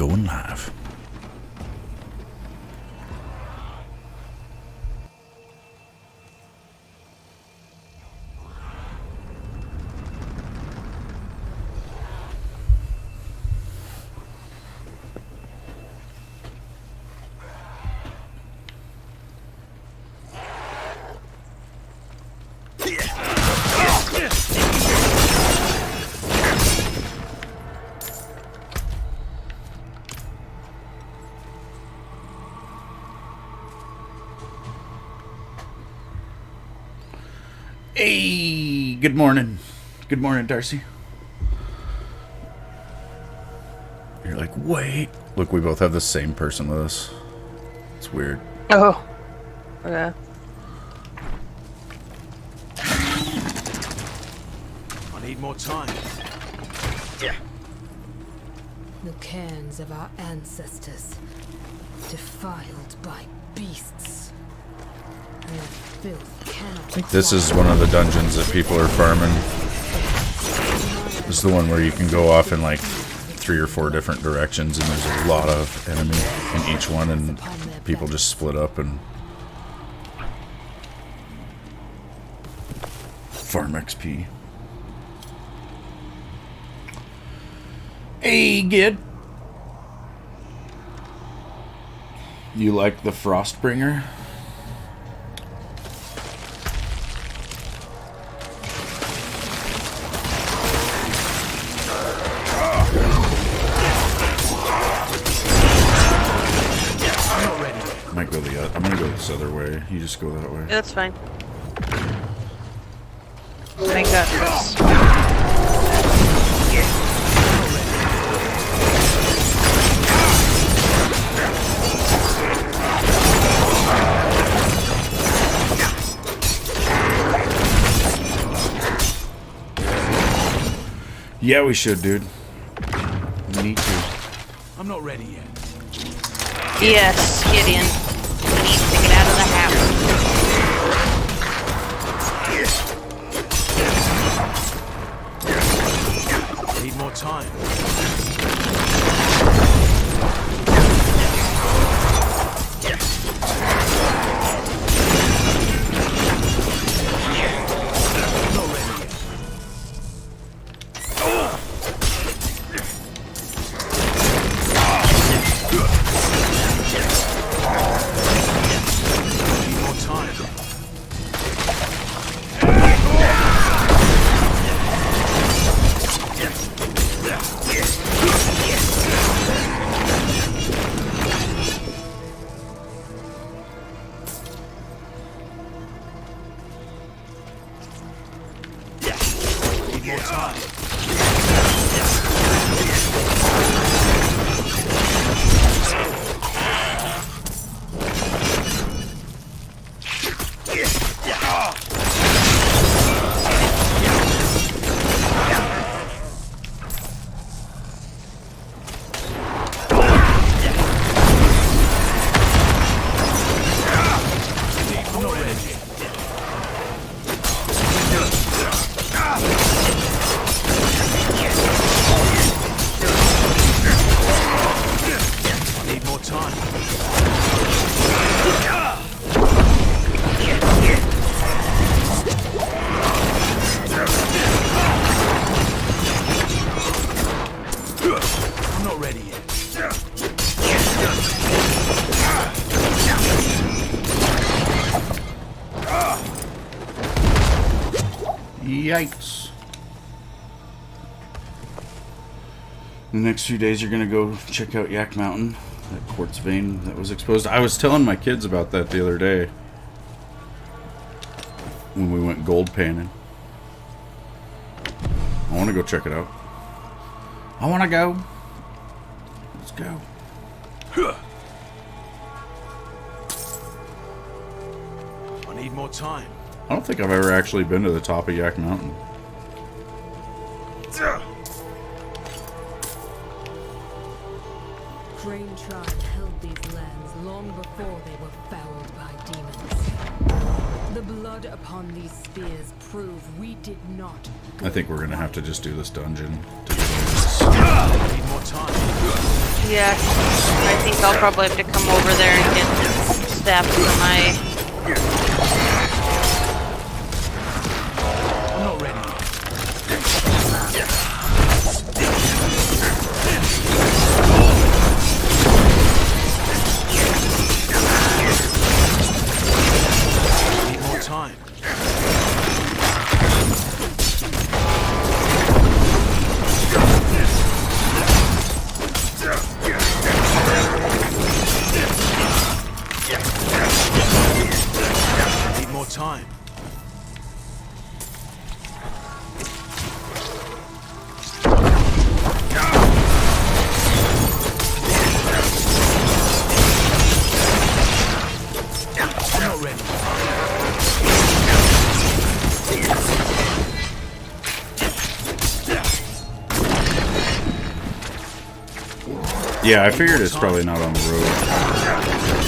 going live. Hey, good morning. Good morning, Darcy. You're like, wait. Look, we both have the same person with us. It's weird. Oh. Yeah. I need more time. Yeah. The cairns of our ancestors, defiled by beasts. Their filth cannot. I think this is one of the dungeons that people are farming. This is the one where you can go off in like 3 or 4 different directions, and there's a lot of enemy in each one, and people just split up and farm XP. Hey, Gid. You like the Frostbringer? I'm gonna go this other way. You just go that way. Yeah, that's fine. I got this. Yeah, we should, dude. We need to. I'm not ready yet. Yes, get in. We need to get out of the house. I need more time. Yikes. The next few days you're gonna go check out Yak Mountain, that quartz vein that was exposed. I was telling my kids about that the other day when we went gold panning. I want to go check it out. I want to go. Let's go. I need more time. I don't think I've ever actually been to the top of Yak Mountain. Crane tribe held these lands long before they were fouled by demons. The blood upon these spears prove we did not. I think we're gonna have to just do this dungeon to get over this. more time. Yeah, I think I'll probably have to come over there and get stabbed for my... I'm not ready. Need more time. Need more time. I'm not ready. Yeah, I figured it's probably not on the road.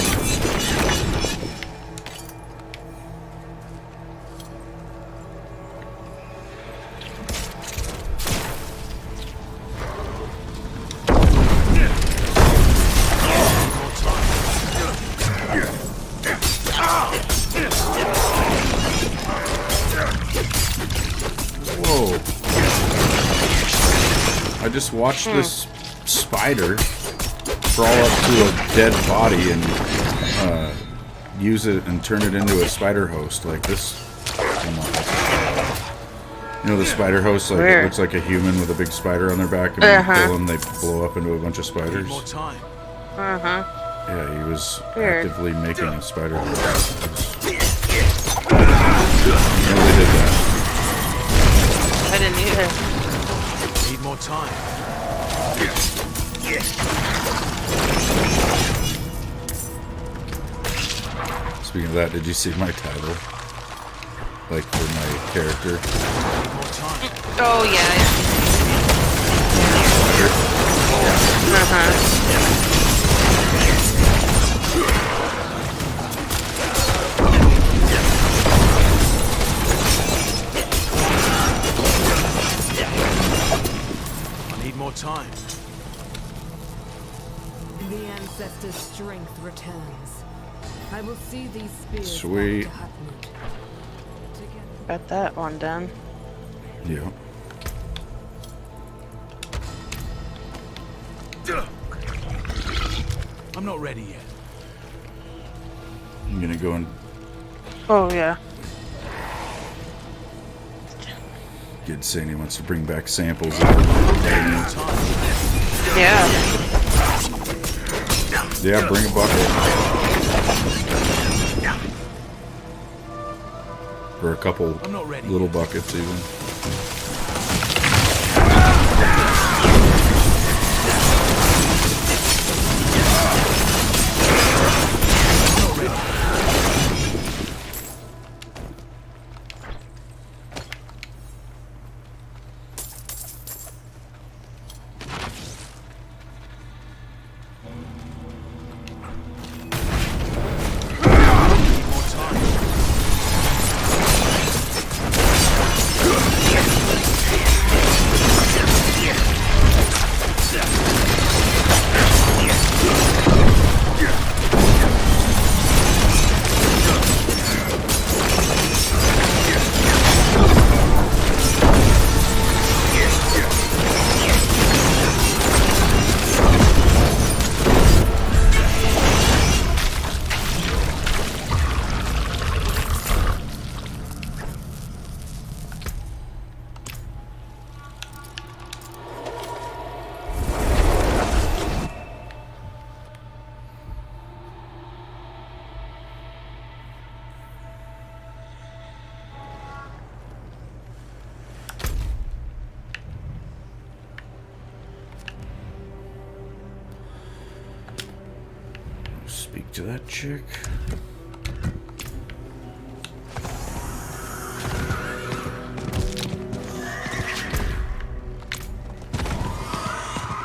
Whoa. I just watched this spider crawl up to a dead body and use it and turn it into a spider host like this. You know the spider host, like Where? it looks like a human with a big spider on their back, and when you kill them, they blow up into a bunch of spiders. More time. Uh-huh. Yeah, he was Weird. actively making a spider host. Never did that. I didn't either. Need more time. Speaking of that, did you see my title? Like for my character? Need more time. Oh, yeah. Uh-huh. I need more time. The ancestors' strength returns. I will see these spears Sweet. back to Hatmut. Together. Got that one done. Yeah. I'm not ready yet. I'm gonna go and Oh, yeah. get saying he wants to bring back samples. Need more time. Yeah. Yeah, bring a bucket. Or a couple I'm not ready. little buckets even. Speak to that chick.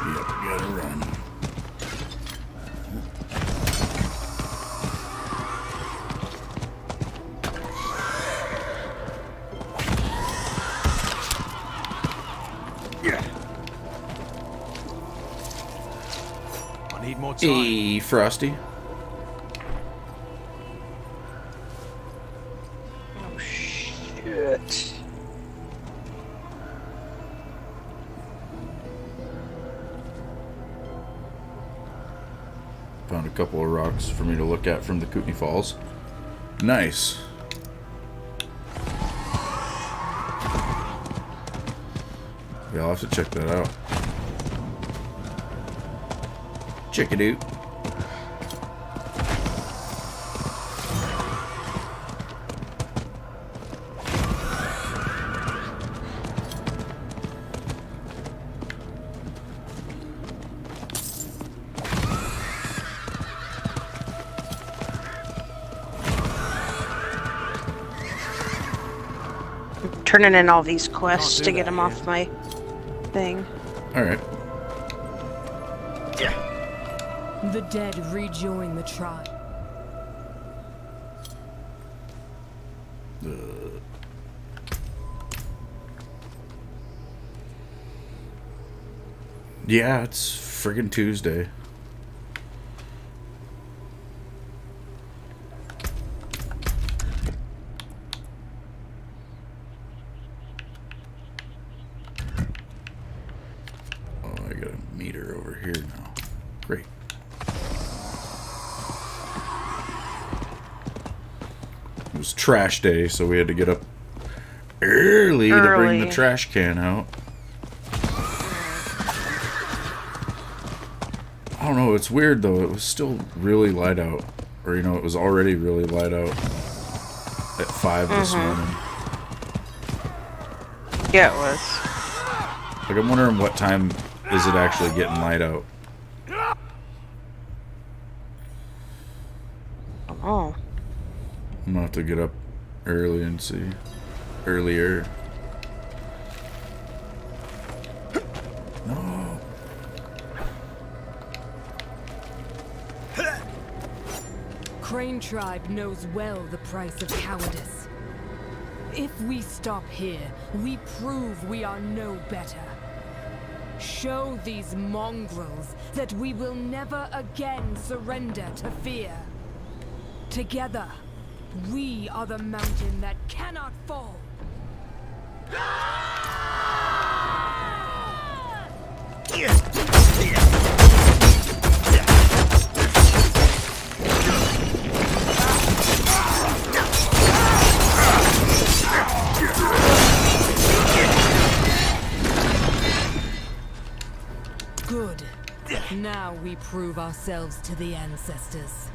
Yep, gotta run. I need more time. Hey, Frosty. Oh shit. Found a couple of rocks for me to look at from the Kootenai Falls. Nice. Yeah, I'll have to check that out. Check it out. Turning in all these quests to get them off my thing. Alright. The dead rejoin the tribe. Yeah, it's friggin' Tuesday. Oh, I got a meter over here now. Great. It was trash day, so we had to get up early. To bring the trash can out. I don't know, it's weird though, it was still really light out. Or, you know, it was already really light out at 5 this morning. Yeah, it was. Like, I'm wondering what time is it actually getting light out? Oh. I'm gonna have to get up early and see. Earlier. No. Crane tribe knows well the price of cowardice. If we stop here, we prove we are no better. Show these mongrels that we will never again surrender to fear. Together, we are the mountain that cannot fall. Good. Now we prove ourselves to the ancestors.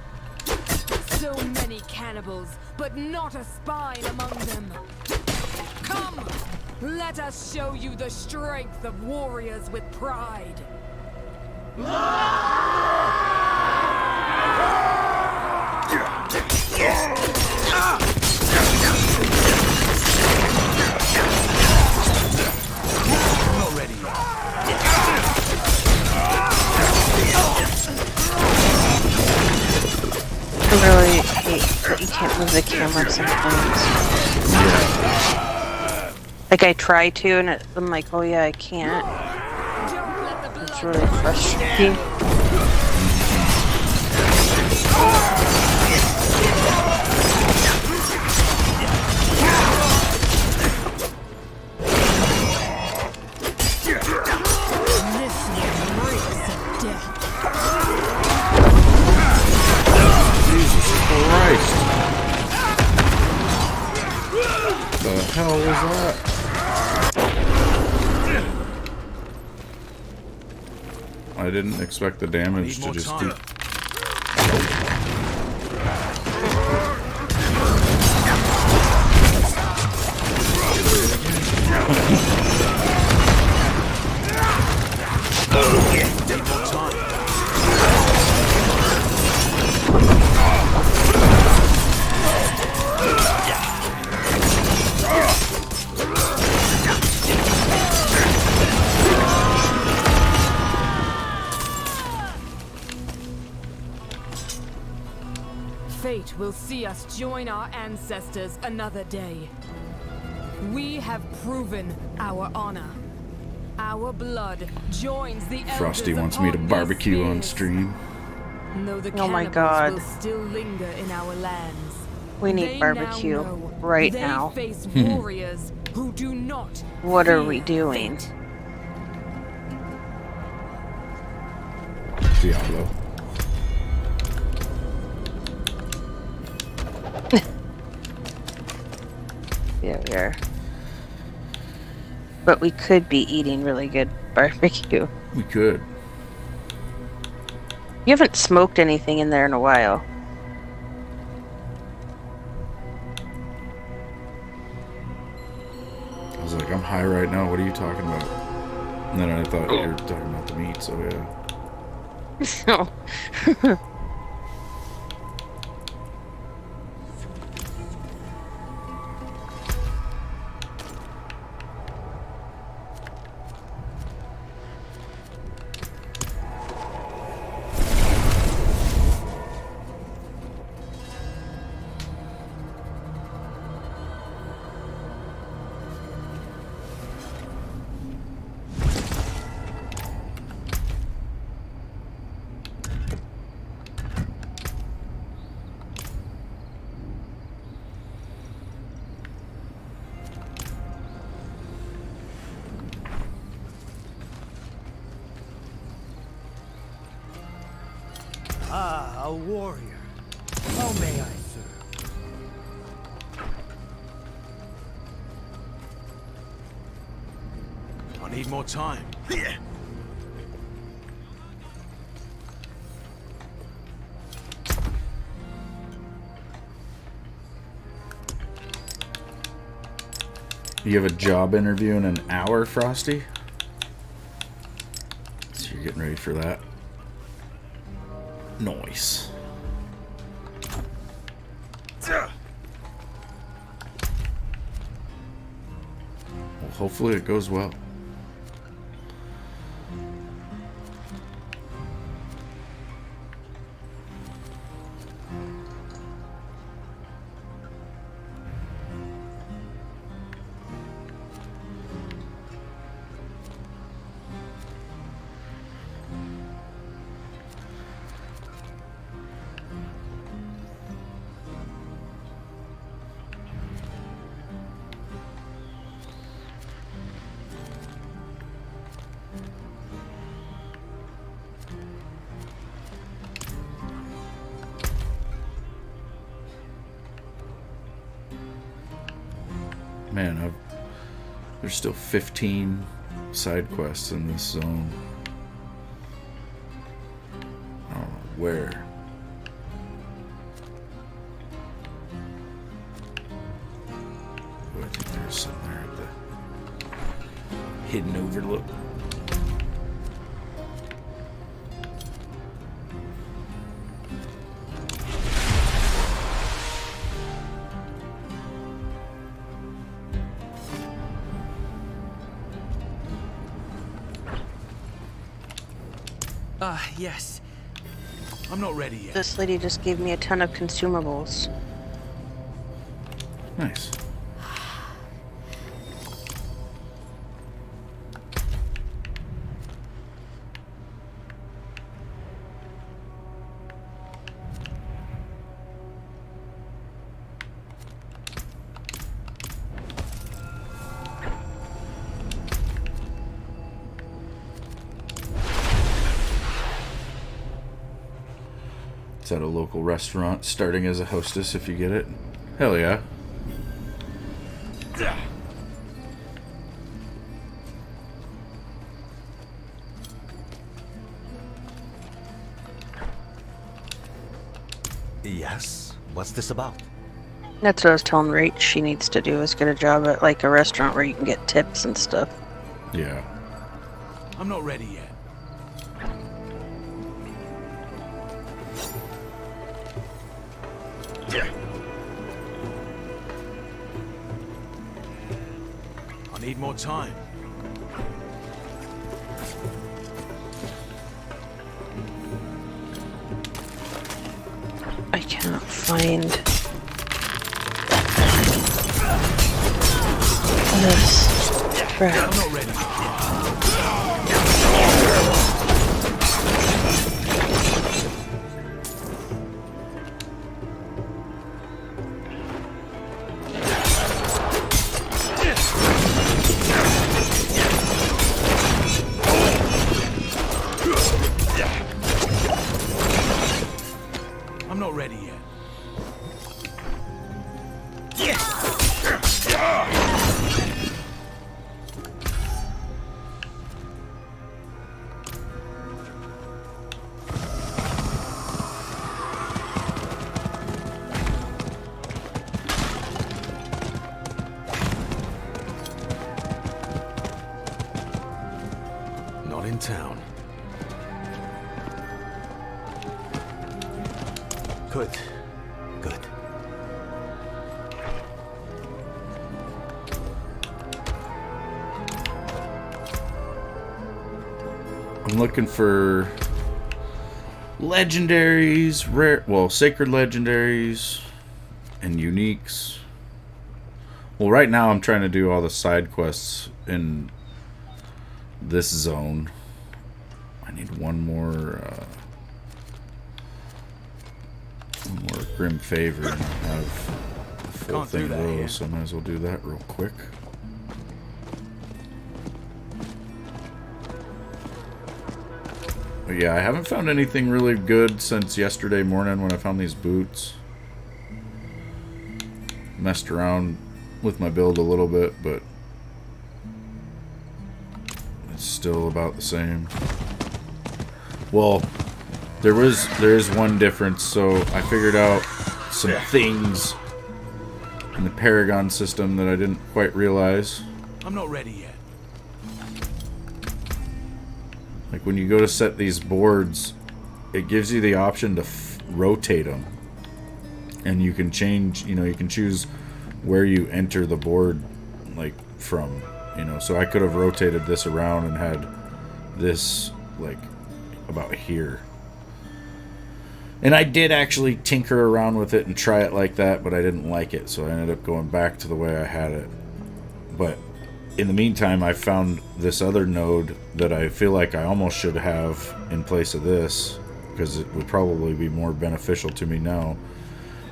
So many cannibals, but not a spine among them. Come! Let us show you the strength of warriors with pride. I'm not ready yet. I really hate that you can't move the camera sometimes. Like, I try to, and I'm like, oh yeah, I can't. It's really frustrating. This reeks of death. Jesus Christ. The hell was that? I didn't expect the damage to just do. Fate will see us join our ancestors another day. We have proven our honor. Our blood joins the Frosty elders wants me to upon barbecue these on spheres. stream. Though the Oh my cannibals God. will still linger in our lands. We need They barbecue now know right they now. face warriors who do not What are fear we doing? fate. Diablo. Yeah, we are. But we could be eating really good barbecue. We could. You haven't smoked anything in there in a while. I was like, I'm high right now. What are you talking about? And then I thought you were talking about the meat, so yeah. So, Ah, a warrior. How may I serve? I need more time. Yeah. You have a job interview in an hour, Frosty? So you're getting ready for that. Nice. Well, hopefully it goes well. Man, there's still 15 side quests in this zone. I don't know where. Oh, I think there's some there at the hidden overlook. Yes. I'm not ready yet. this lady just gave me a ton of consumables. Nice. It's at a local restaurant, starting as a hostess if you get it. Hell yeah. Yes. What's this about? That's what I was telling Rach she needs to do, is get a job at like a restaurant where you can get tips and stuff. Yeah. I'm not ready yet. I need more time. I cannot find this crap. I'm not ready yet. I'm not ready yet. Not in town. Good. Good. I'm looking for legendaries, sacred legendaries and uniques. Well, right now I'm trying to do all the side quests in this zone. I need one more Grim Favor and I'll have the full Can't do thing that low, here. so I might as well do that real quick. But yeah, I haven't found anything really good since yesterday morning when I found these boots. Messed around with my build a little bit, but it's still about the same. Well, there is one difference, so I figured out some things in the Paragon system that I didn't quite realize. I'm not ready yet. Like when you go to set these boards, it gives you the option to rotate them. And you can change, you can choose where you enter the board, like, from, So I could have rotated this around and had this, like, about here. And I did actually tinker around with it and try it like that, but I didn't like it, so I ended up going back to the way I had it. But in the meantime, I found this other node that I feel like I almost should have in place of this, because it would probably be more beneficial to me now.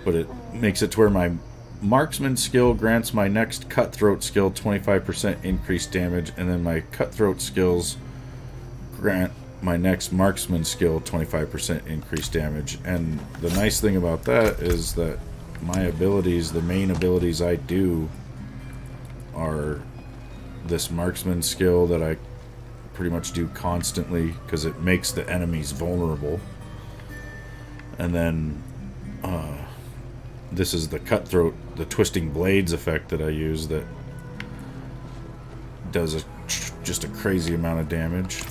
But it makes it to where my marksman skill grants my next cutthroat skill 25% increased damage, and then my cutthroat skills grant my next marksman skill 25% increased damage. And the nice thing about that is that my abilities, the main abilities I do, are this marksman skill that I pretty much do constantly because it makes the enemies vulnerable. And then this is the cutthroat, the twisting blades effect that I use that does just a crazy amount of damage.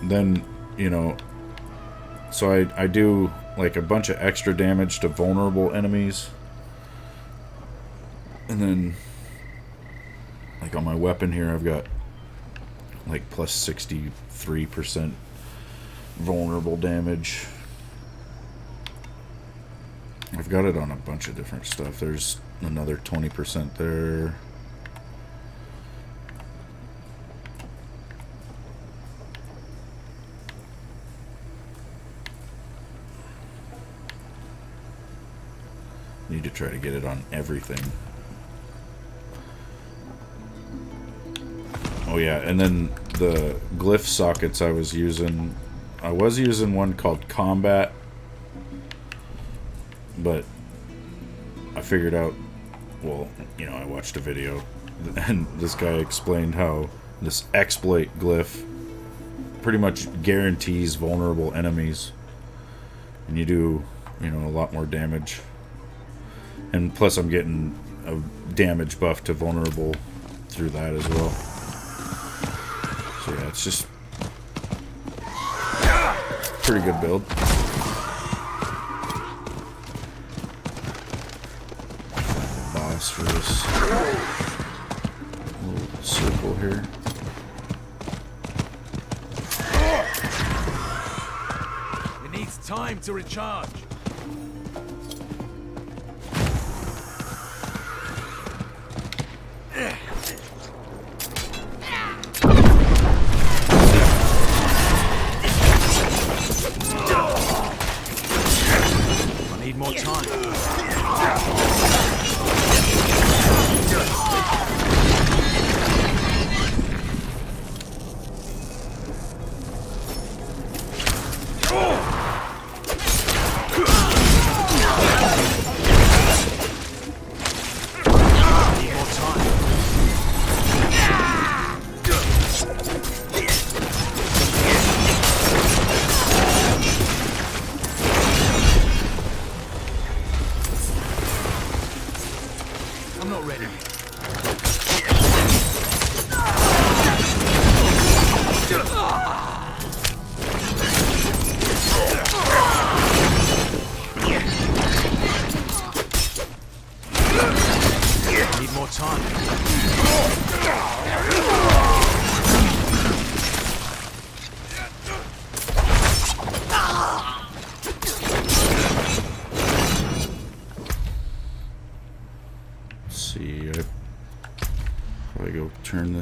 Then, so I do like a bunch of extra damage to vulnerable enemies. And then, like on my weapon here, I've got like plus 63% vulnerable damage. I've got it on a bunch of different stuff. There's another 20% there. Need to try to get it on everything. Oh yeah, and then the glyph sockets I was using one called Combat, but I figured out, well, I watched a video and this guy explained how this exploit glyph pretty much guarantees vulnerable enemies, and you do, a lot more damage. And plus I'm getting a damage buff to vulnerable through that as well. So yeah, it's just pretty good build. Boss for this little circle here. It needs time to recharge. Need more time.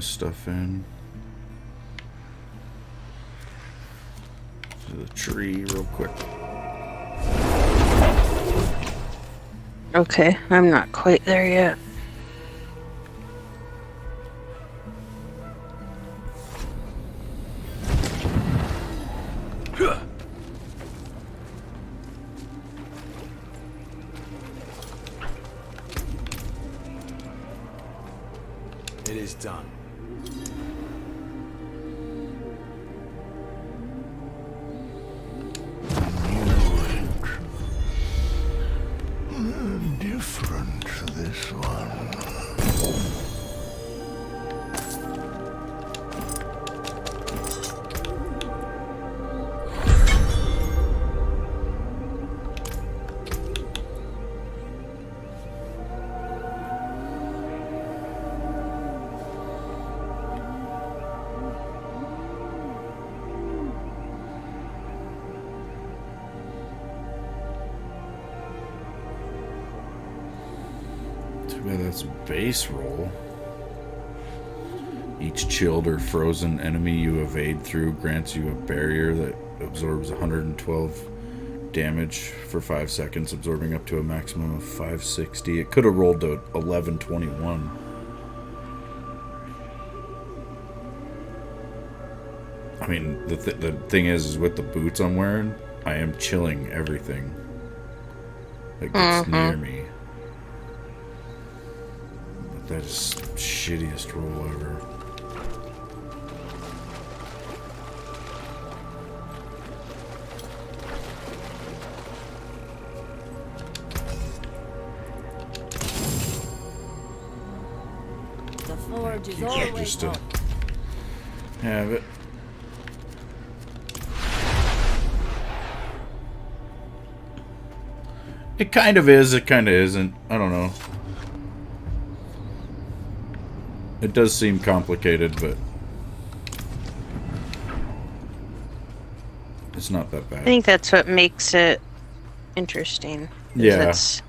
this stuff in. To the tree real quick. Okay, I'm not quite there yet. It is done. Different, this one. Too bad that's base roll. Each chilled or frozen enemy you evade through grants you a barrier that absorbs 112 damage for 5 seconds, absorbing up to a maximum of 560. It could have rolled to 1121. I mean, the thing is with the boots I'm wearing, I am chilling everything that gets near me. But that is shittiest roll ever. The forge is You should always just hot. have it. It kind of is, it kind of isn't. I don't know. It does seem complicated, but it's not that I bad. think that's what makes it interesting. is Yeah. It's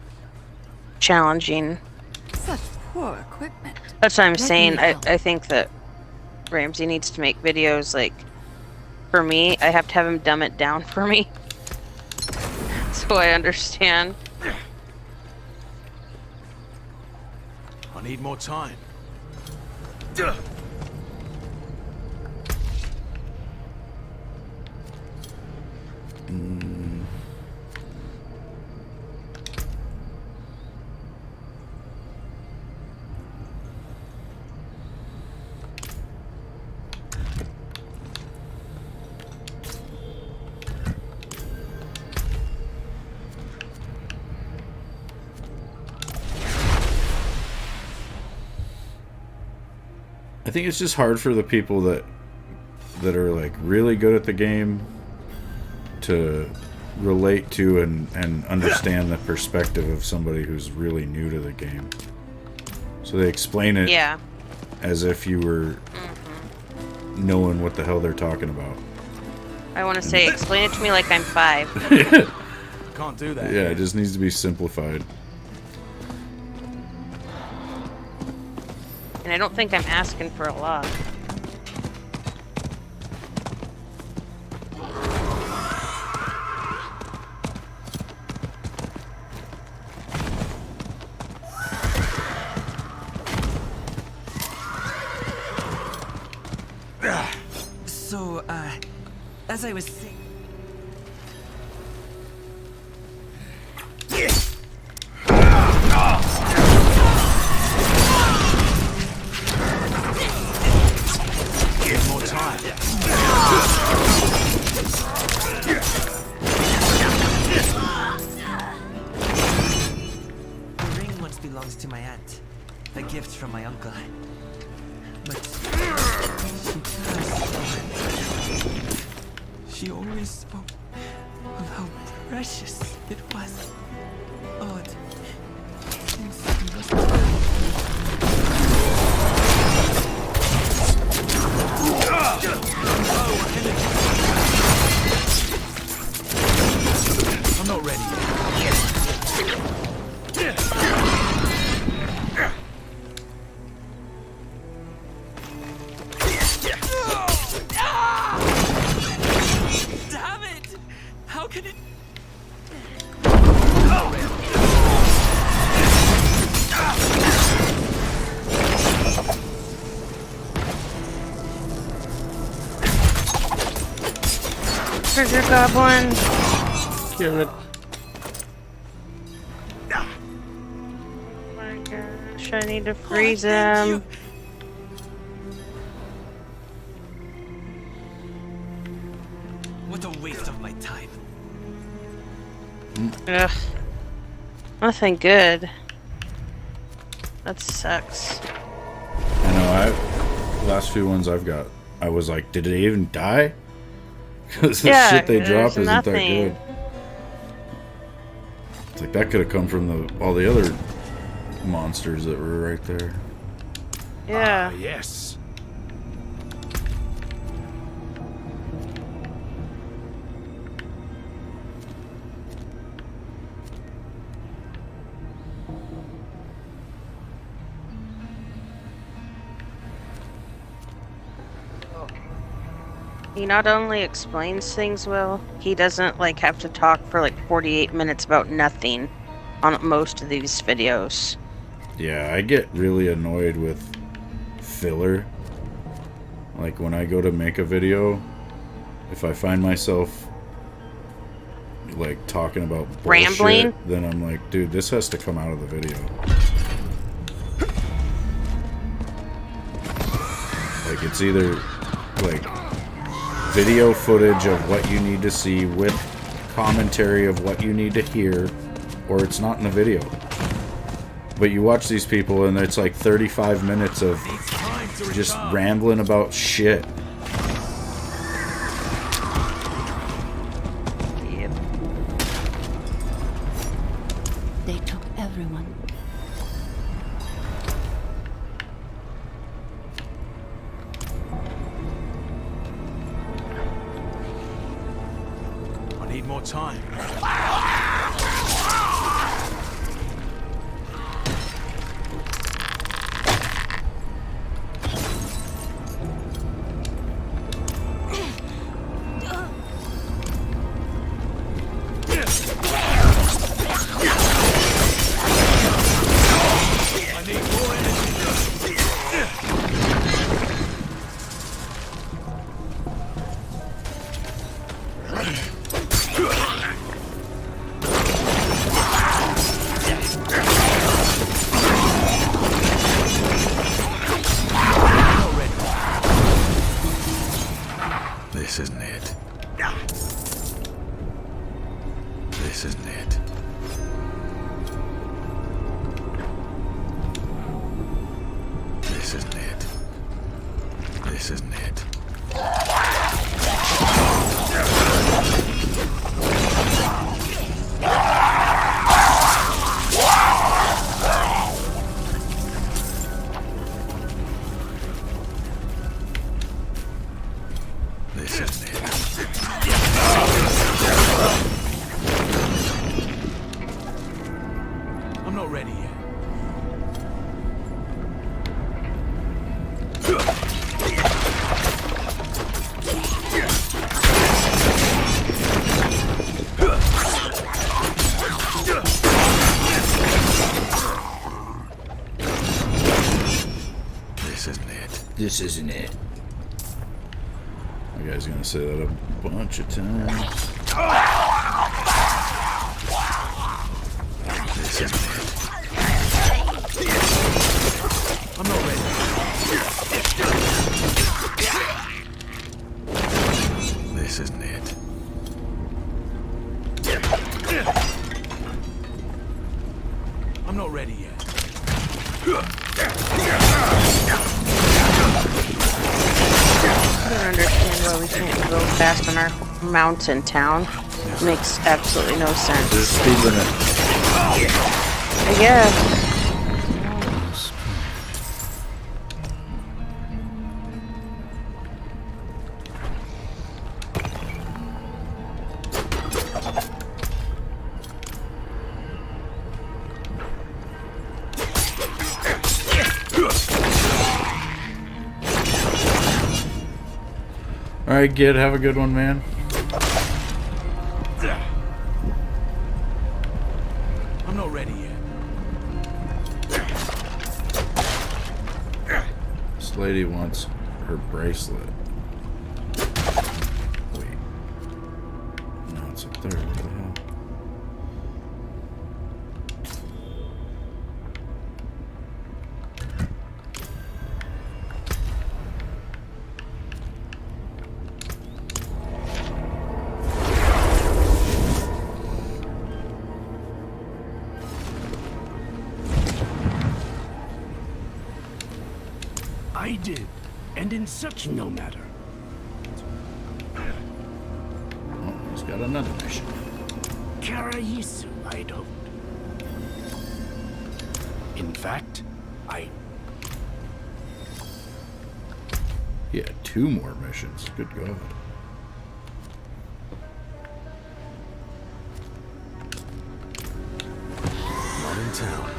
challenging. Such poor equipment. That's what I'm Let saying. me I, help. I think that Ramsey needs to make videos like, for me, I have to have him dumb it down for me. So I understand. I need more time. I think it's just hard for the people that are like really good at the game to relate to and understand the perspective of somebody who's really new to the game. So they explain it Yeah. as if you were knowing what the hell they're talking about. I want to say, explain it to me like I'm 5. Can't do that. Yeah, it just needs to be simplified. And I don't think I'm asking for a lot. So, as I was saying... Need more time. The ring once belongs to my aunt. A gift from my uncle. But she passed on. She always spoke of how precious it was. Odd. Since he was I'm not ready. How can it? Treasure goblin. Kill it. Oh my gosh, I need to freeze Thank you. him. What a waste of my time. Ugh. Nothing good. That sucks. I know. Last few ones I've got, I was like, did it even die? Because the Yeah, shit they there's drop isn't that nothing. good. It's like that could have come from all the other monsters that were right there. Yeah. Yes. He not only explains things well, he doesn't like have to talk for like 48 minutes about nothing on most of these videos. Yeah, I get really annoyed with filler. Like when I go to make a video, if I find myself like talking about bullshit, Rambling? then I'm like, dude, this has to come out of the video. Like it's either like video footage of what you need to see with commentary of what you need to hear, or it's not in the video. But you watch these people and it's like 35 minutes of just rambling about shit. Yep. They took everyone. I need more time. This isn't it. This isn't it. This isn't it. This isn't it. This isn't it. I'm not ready yet. This isn't it. This isn't it. You guys gonna say that a bunch of times. This isn't it. I'm not ready. This isn't it. I'm not ready yet. I don't understand why we can't go fast on our mountain town. Makes absolutely no sense. There's speed limit. I guess. Alright, Gid, have a good one, man. I'm not ready yet. This lady wants her bracelet. Wait. No, it's up there. What the hell? I did, and in such no matter. Oh, he's got another mission. Karayisu, I don't. In fact, He had 2 more missions. Good God. Not in town.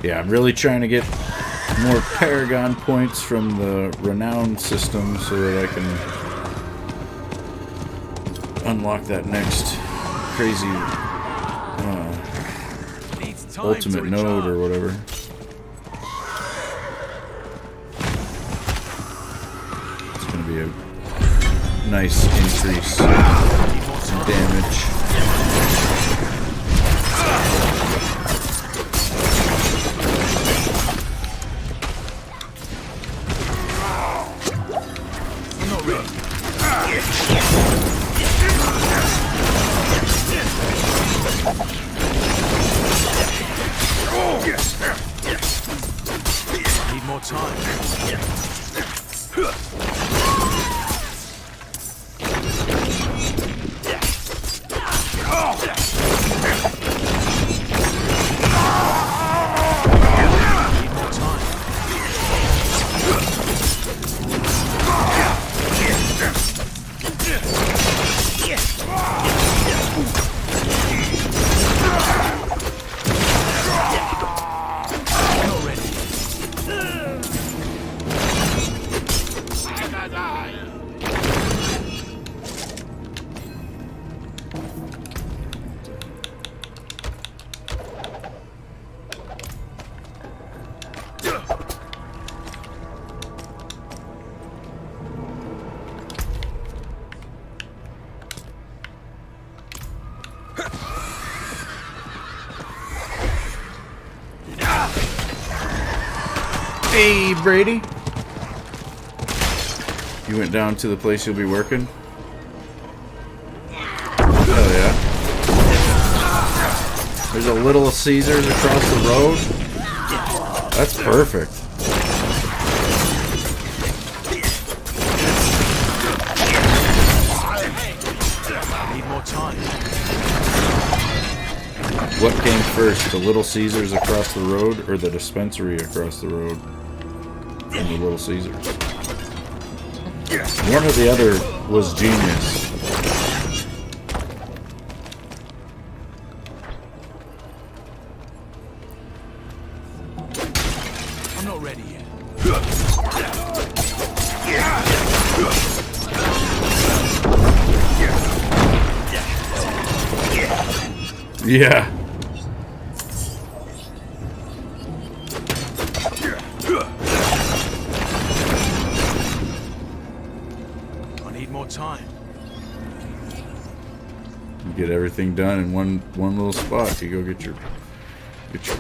Yeah, I'm really trying to get more Paragon points from the Renown system so that I can unlock that next crazy needs time ultimate to node or recharge. whatever. It's going to be a nice increase in damage. I'm not ready. Need more time. Need more time. I'm not ready. Hey, Brady. You went down to the place you'll be working? Hell yeah. There's a Little Caesars across the road? That's perfect. Need more time. What came first, the Little Caesars across the road or the dispensary across the road from the Little Caesars? One or the other was genius. I'm not ready yet. Yeah. I need more time. You get everything done in one little spot. You go get your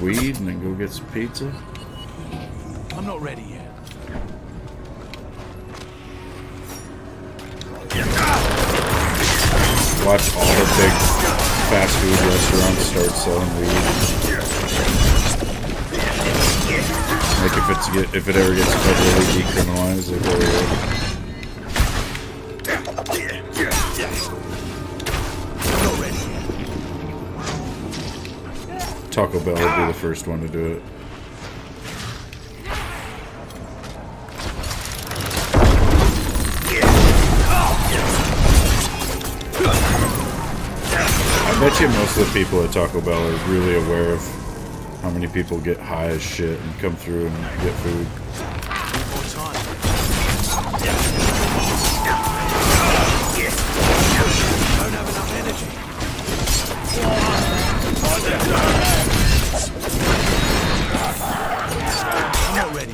weed and then go get some pizza. I'm not ready yet. Watch all the big fast food restaurants start selling weed. Like if it ever gets federally decriminalized, they probably will. I'm not ready yet. Taco Bell would be the first one to do it. I bet you most of the people at Taco Bell are really aware of how many people get high as shit and come through and get food. More time. Don't have enough energy. I'm not ready.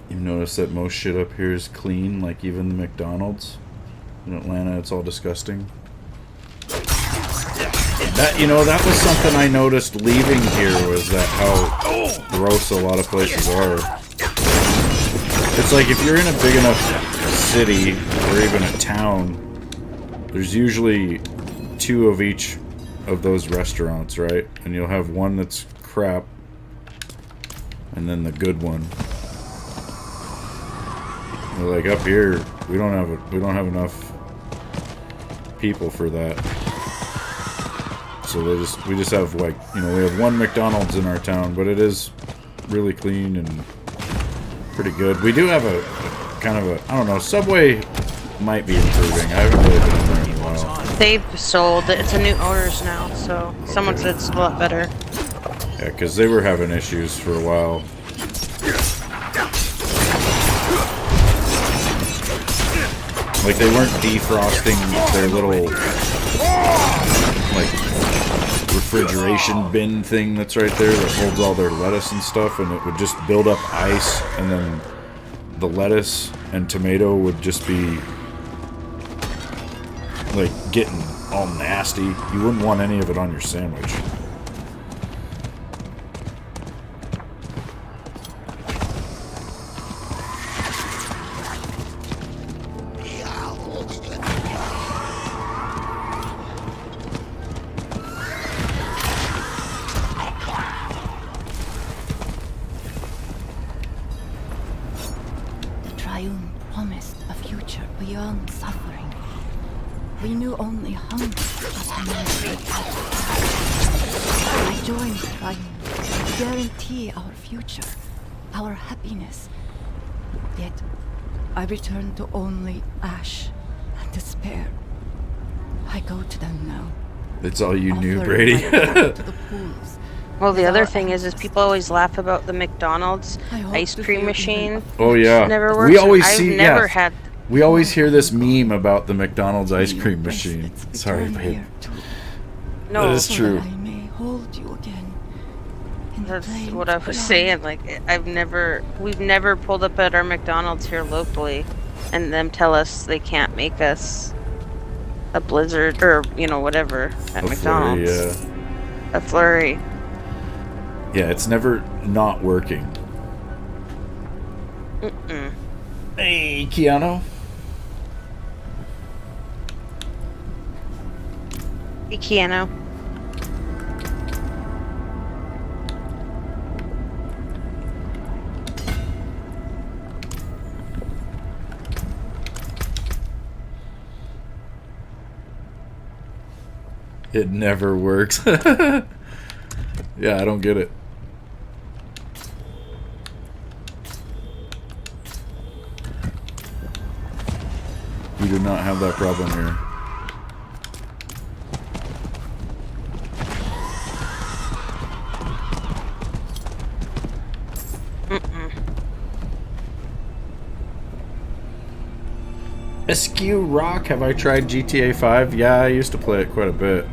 You've noticed that most shit up here is clean, like even the McDonald's. In Atlanta, it's all disgusting. That, you know, that was something I noticed leaving here, was that how gross a lot of places are. It's like if you're in a big enough city, or even a town, there's usually 2 of each of those restaurants, right? And you'll have one that's crap, and then the good one. Like up here, we don't have enough people for that. So we just have, like, you know, we have one McDonald's in our town, but it is really clean and pretty good. We do have a kind of a, I don't know, Subway might be improving. I haven't really been in there in a while. They've sold. It's a new owners now, so someone said it's a lot better. Yeah, because they were having issues for a while. Like, they weren't defrosting their little, like, refrigeration bin thing that's right there that holds all their lettuce and stuff, and it would just build up ice, and then the lettuce and tomato would just be, like, getting all nasty. You wouldn't want any of it on your sandwich. Promised a future beyond suffering. We knew only hunger, but I joined Triumph to guarantee our future, our happiness. Yet, I returned to only ash and despair. I go to them now. That's all you knew, offering Brady. my blood to the pools. Well, the With other our thing is people always laugh about the McDonald's I hope ice to cream feel machine. Oh yeah, Never works. we always I've see. never Yeah, had. we always hear this meme about the McDonald's ice cream Yes, machine. let's Sorry, return babe. here too, No, That is so true. that I may hold you again. In the that's plains what I was beyond. saying. Like, we've never pulled up at our McDonald's here locally, and them tell us they can't make us a blizzard or, you know, whatever at A McDonald's. flurry, A flurry. yeah, it's never not working. Mm-mm. Hey, Keanu. Hey, Keanu. It never works. Yeah, I don't get it. We do not have that problem here. Askew Rock, have I tried GTA 5? Yeah, I used to play it quite a bit.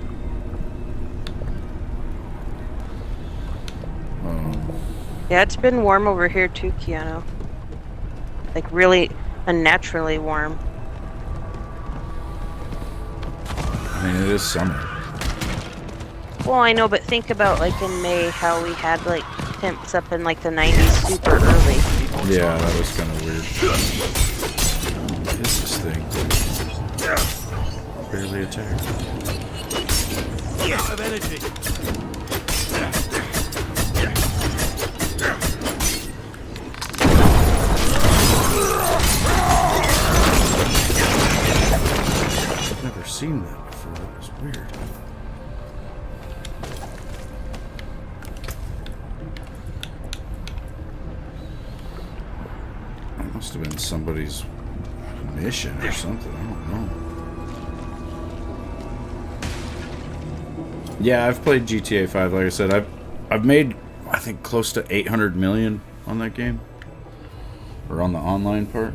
Yeah, it's been warm over here too, Keanu. Like, really unnaturally warm. I mean, it is summer. Well, I know, but think about, like, in May, how we had, like, temps up in, like, the 90s super early. Yeah, that was kind of weird. What is this thing? Barely attacked. Out of energy. I've never seen that before. That was weird. Must have been somebody's mission or something. I don't know. Yeah, I've played GTA 5. Like I said, I've made, I think, close to 800 million on that game, or on the online part.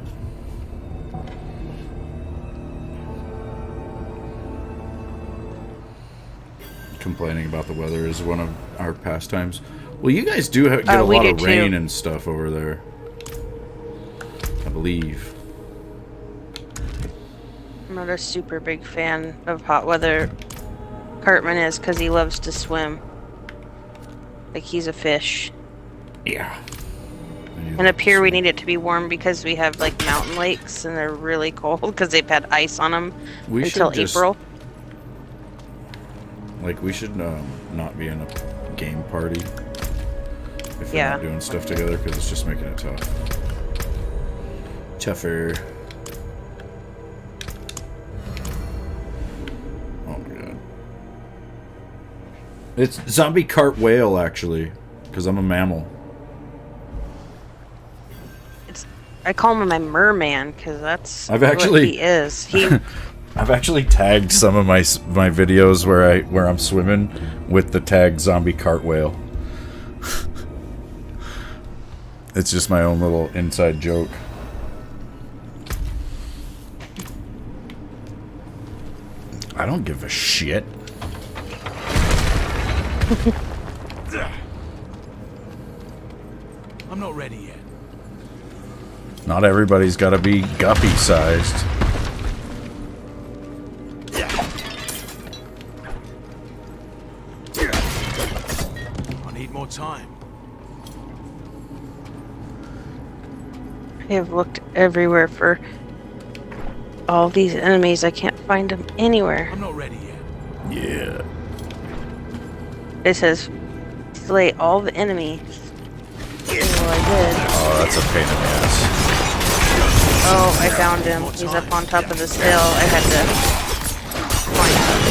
Complaining about the weather is one of our pastimes. Well, you guys do get a lot of rain and stuff over there, I believe. I'm not a super big fan of hot weather. Cartman is because he loves to swim. Like he's a fish. Yeah. And up here we need it to be warm because we have like mountain lakes and they're really cold because they've had ice on them until April. Like we should not be in a game party if we're not doing stuff together because it's just making it tough. Tougher. Oh my god. It's zombie cart whale actually, because I'm a mammal. I call him my merman because that's what he is. I've actually tagged some of my videos where I'm swimming with the tag zombie cart whale. It's just my own little inside joke. I don't give a shit. I'm not ready yet. Not everybody's got to be guppy-sized. I need more time. I have looked everywhere for all these enemies. I can't find them anywhere. I'm not ready yet. Yeah. It says slay all the enemies. Well, I did. Oh, that's a pain in the ass. Oh, I found him. He's up on top of this hill. I had to climb up.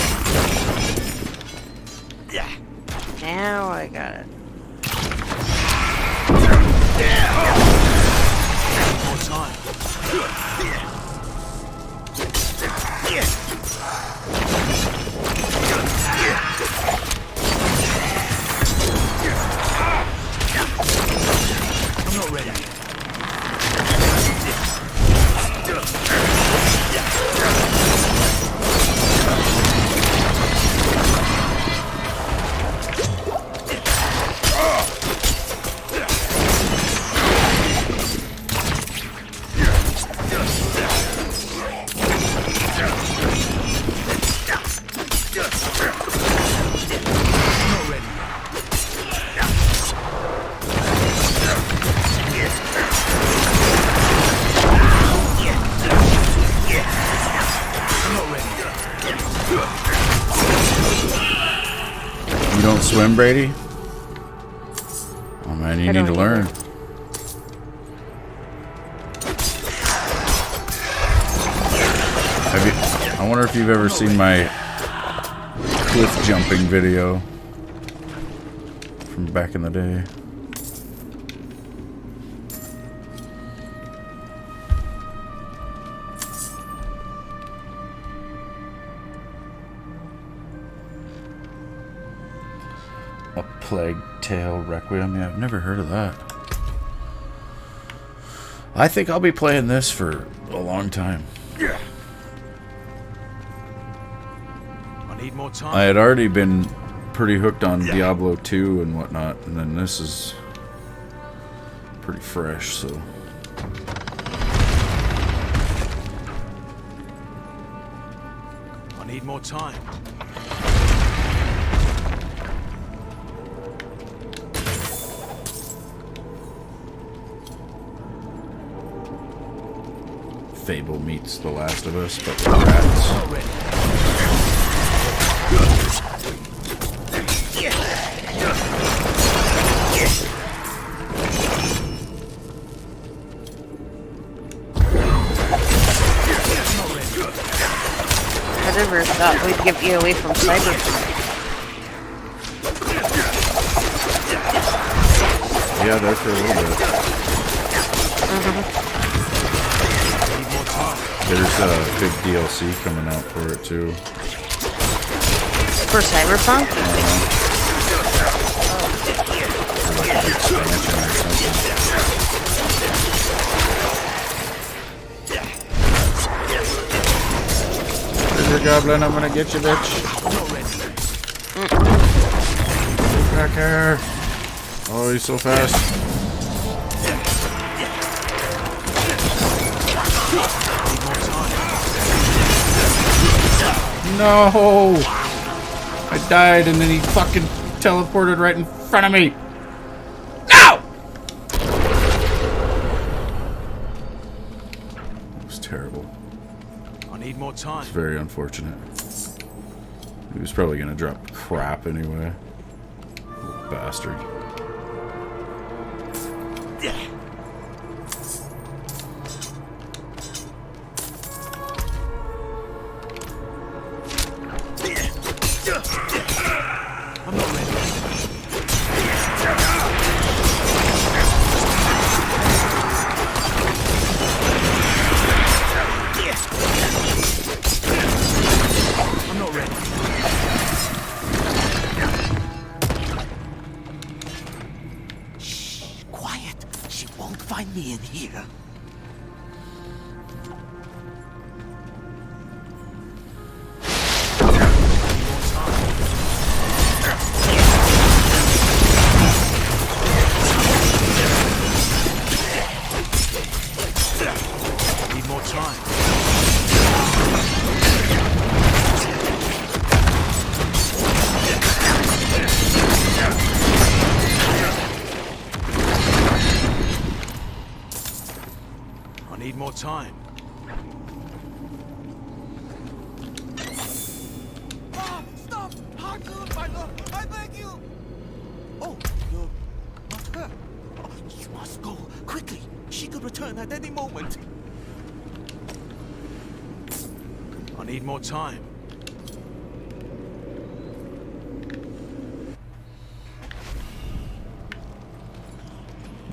Yeah. Now I got it. More time. I'm not ready yet. You don't swim, Brady? Oh man, you need to learn. I wonder if you've ever seen my cliff jumping video from back in the day. A Plague Tale Requiem. Yeah, I've never heard of that. I think I'll be playing this for a long time. Yeah. I need more time. I had already been pretty hooked on Diablo 2 and whatnot, and then this is pretty fresh, so... I need more time. Fable meets The Last of Us, but with rats. I never thought we'd get you away from Cyberpunk. Yeah, there for a little bit. there's a big DLC coming out for it too. For Cyberpunk? For like an expansion or something. Lizard Goblin, I'm gonna get you, bitch. Get back here. Oh, he's so fast. No! I died and then he fucking teleported right in front of me. No! It was terrible. I need more time. It's very unfortunate. He was probably gonna drop crap anyway. Little bastard. I'm not ready. I'm not ready. Shh, quiet. She won't find me in here. Need more time. I need more time. Stop! Harkoon, my lord! I beg you! Oh, you're not her. Oh, you must go quickly. She could return at any moment. I need more time.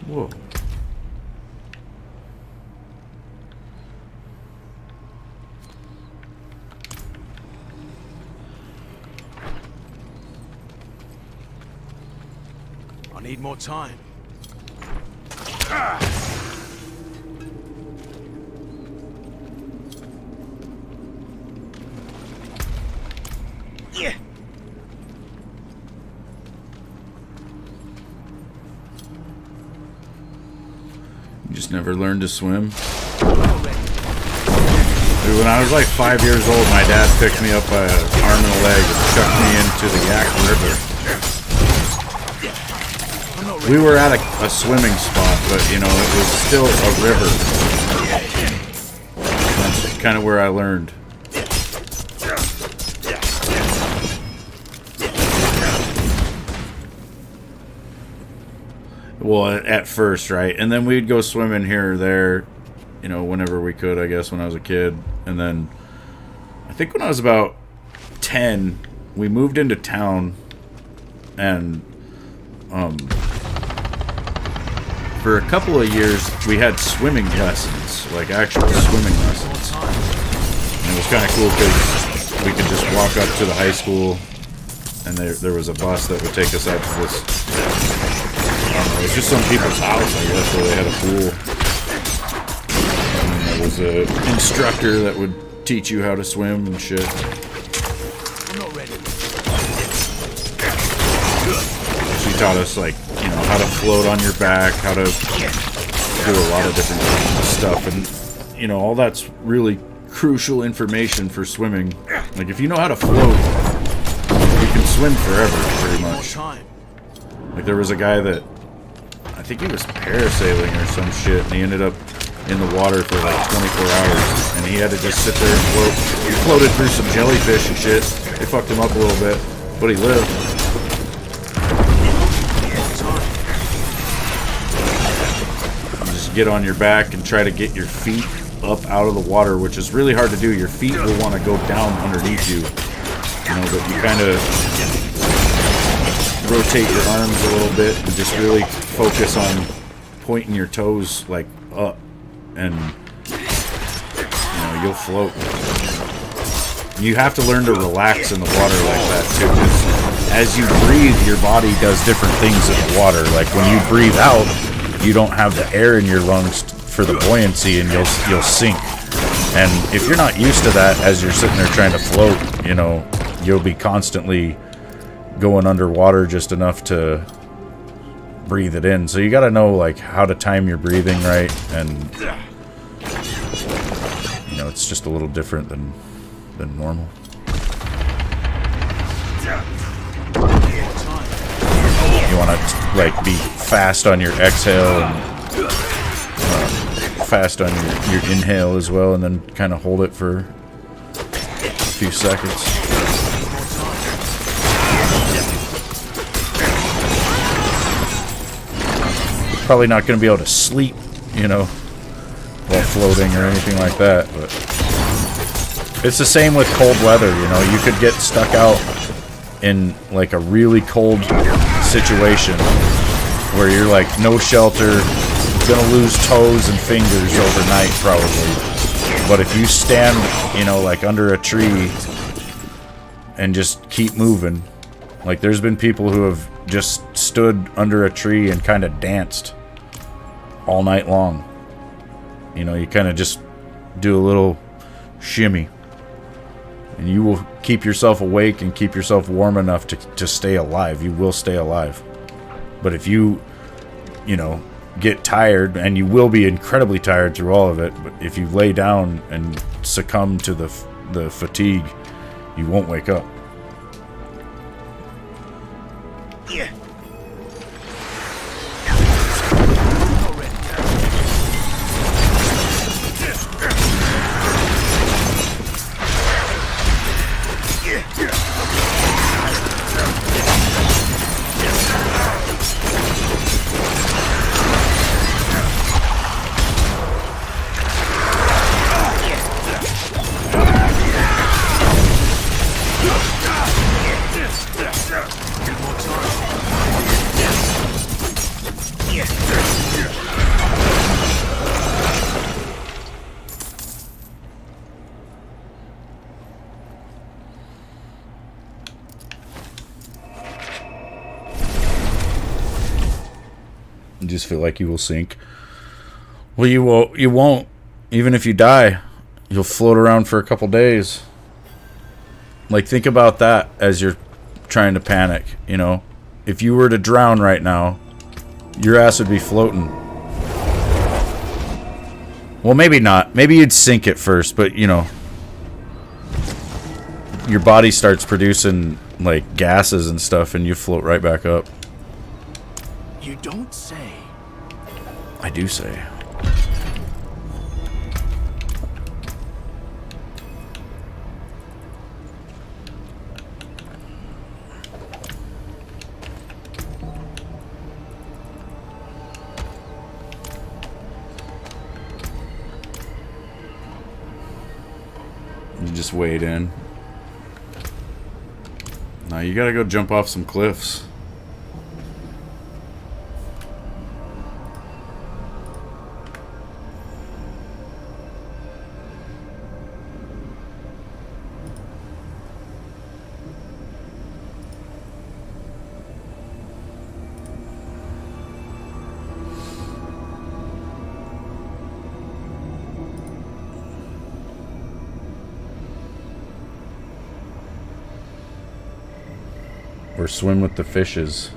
Whoa. I need more time. Yeah. You just never learned to swim? Dude, when I was like 5 years old, my dad picked me up by an arm and a leg and chucked me into the Yak River. We were at a swimming spot, but you know, it was still a river. That's kind of where I learned. Well, at first, right? And then we'd go swimming here or there, you know, whenever we could, I guess, when I was a kid. And then I think when I was about 10, we moved into town, and for a couple of years we had swimming lessons, like actual swimming lessons. And it was kind of cool because we could just walk up to the high school, and there was a bus that would take us out to this, I don't know, it was just some people's house, I guess, where they had a pool. And then there was an instructor that would teach you how to swim and shit. I'm not ready. She taught us, like, you know, how to float on your back, how to do a lot of different stuff, and, you know, all that's really crucial information for swimming. Like, if you know how to float, you can swim forever, pretty More much. time. Like, there was a guy that, I think he was parasailing or some shit, and he ended up in the water for like 24 hours, and he had to just sit there and float. He floated through some jellyfish and shit. They fucked him up a little bit, but he lived. You just get on your back and try to get your feet up out of the water, which is really hard to do. Your feet will want to go down underneath you, you know, but you kind of rotate your arms a little bit and just really focus on pointing your toes like up, and you know, you'll float. You have to learn to relax in the water like that too. 'Cause as you breathe, your body does different things in the water. Like when you breathe out, you don't have the air in your lungs for the buoyancy, and you'll sink. And if you're not used to that, as you're sitting there trying to float, you know, you'll be constantly going underwater just enough to breathe it in. So you got to know like how to time your breathing right, and you know, it's just a little different than normal. You want to like be fast on your exhale and fast on your inhale as well, and then kind of hold it for a few seconds. Probably not going to be able to sleep, you know, while floating or anything like that, but it's the same with cold weather. You know, you could get stuck out in like a really cold situation where you're like no shelter, gonna lose toes and fingers overnight probably. But if you stand, you know, like under a tree and just keep moving, like there's been people who have just stood under a tree and kind of danced all night long. You know, you kind of just do a little shimmy, and you will keep yourself awake and keep yourself warm enough to stay alive. You will stay alive. But if you know, get tired, and you will be incredibly tired through all of it, but if you lay down and succumb to the fatigue, you won't wake up. Yeah. You just feel like you will sink. Well, you won't. Even if you die, you'll float around for a couple days. Like, think about that as you're trying to panic, you know? If you were to drown right now, your ass would be floating. Well, maybe not. Maybe you'd sink at first, but, you know, your body starts producing, like, gases and stuff, and you float right back up. You don't say. I do say. You just wade in. Now you gotta go jump off some cliffs. Or swim with the fishes.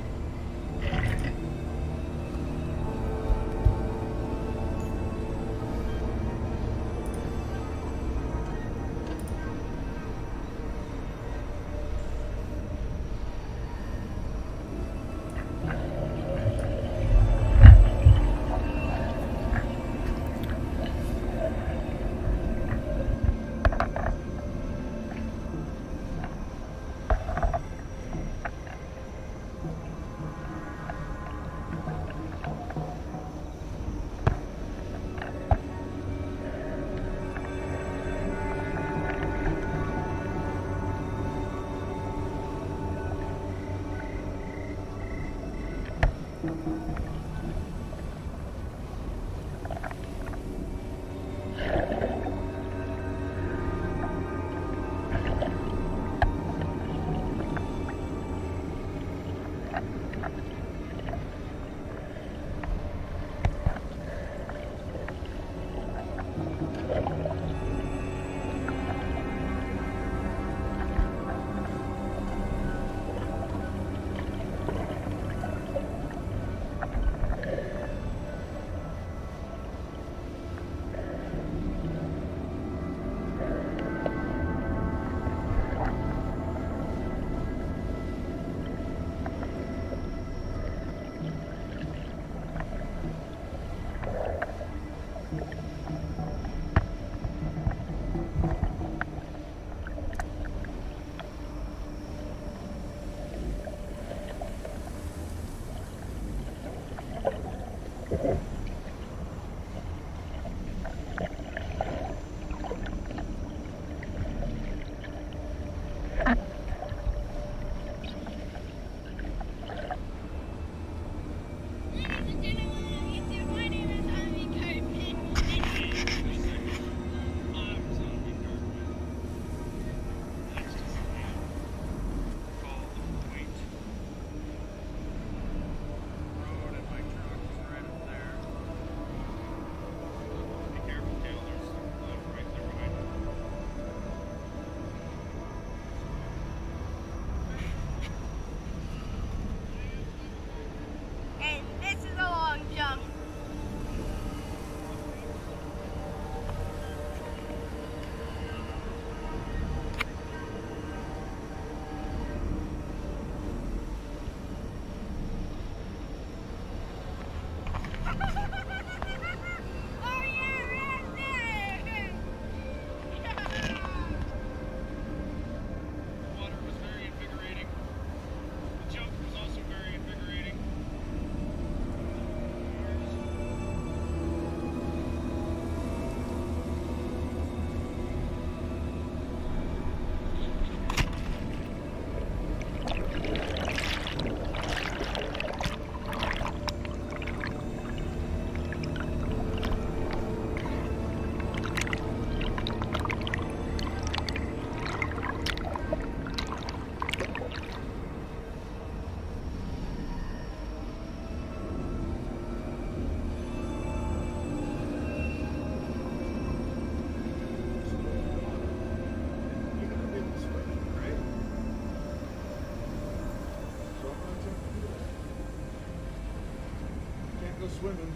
swimming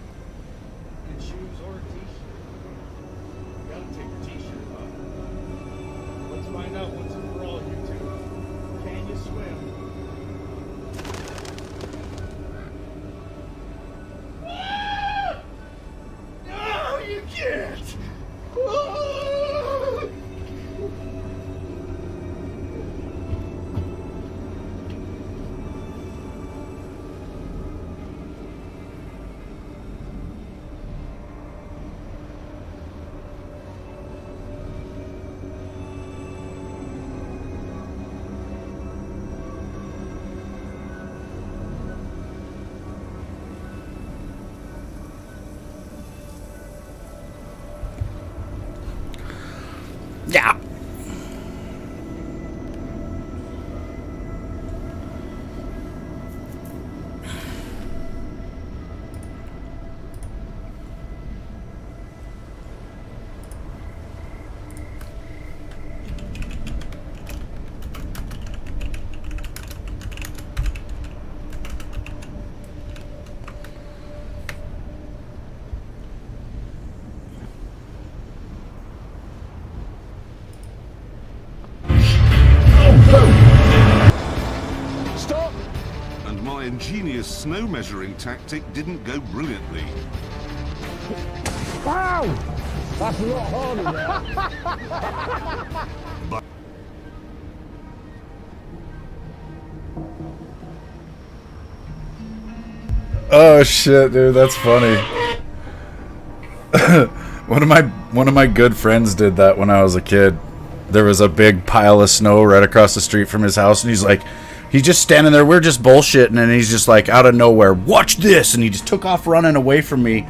in shoes or a t-shirt. You gotta take your t-shirt off. Let's find out once and for all, you two. Can you swim? No, you can't! Yeah. Stop! And my ingenious snow measuring tactic didn't go brilliantly. Wow! That's a lot harder now. Oh shit, dude, that's funny. one of my good friends did that when I was a kid. There was a big pile of snow right across the street from his house, and he's just standing there. We're just bullshitting, and he's just like, out of nowhere, watch this, and he just took off running away from me,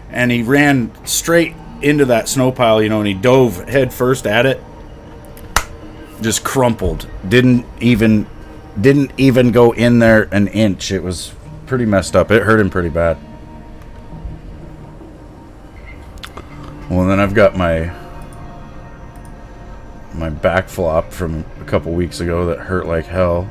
and he ran straight into that snow pile, you know, and he dove head first at it. Just crumpled. Didn't even go in there an inch. It was pretty messed up. It hurt him pretty bad. Well, then I've got my back flop from a couple weeks ago that hurt like hell.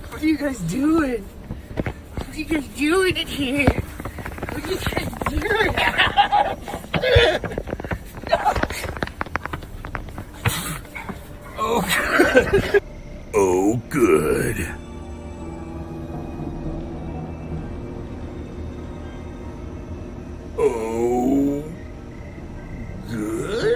What are you guys doing? What are you guys doing in here? What are you guys doing? Oh, good. Oh, good.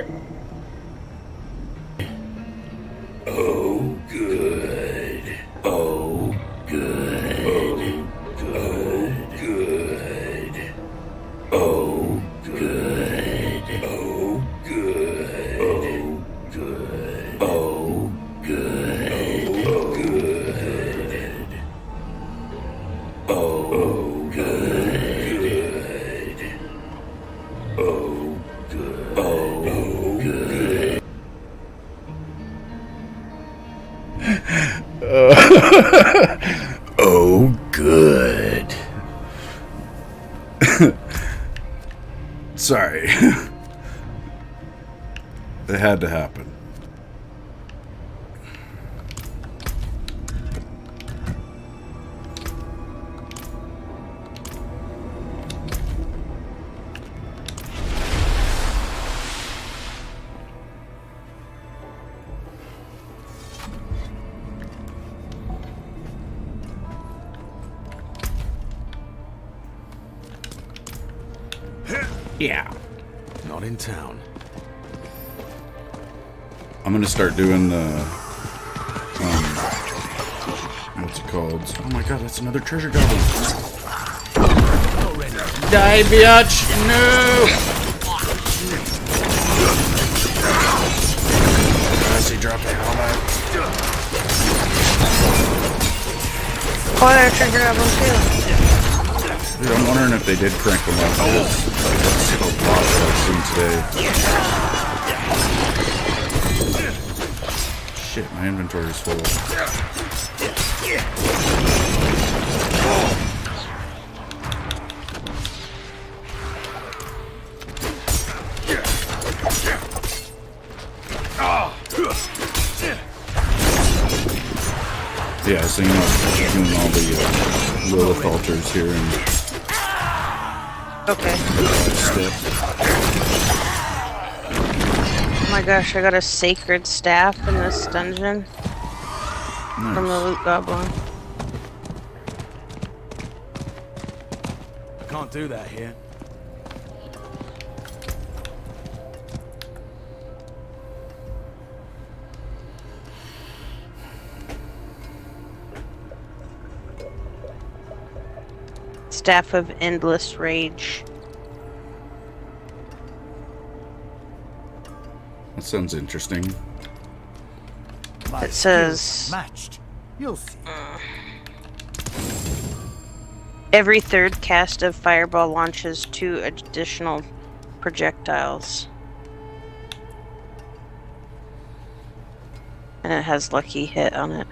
Oh, good. Sorry. It had to happen. Yeah. Not in town. I'm gonna start doing the what's it called? Oh my god, that's another treasure goblin. Die, bitch! No! He dropped the helmet. Oh, there's a treasure goblin too. Dude, I'm wondering if they did crank them up. That's a lot that I've seen today. Shit, my inventory is full. Yeah, so you know, doing all the Lilith altars here and Okay. step. Oh my gosh, I got a sacred staff in this dungeon from the loot goblin. I can't do that here. Staff of Endless Rage. That sounds interesting. It says Matched. You'll see. every third cast of Fireball launches 2 additional projectiles. And it has Lucky Hit on it.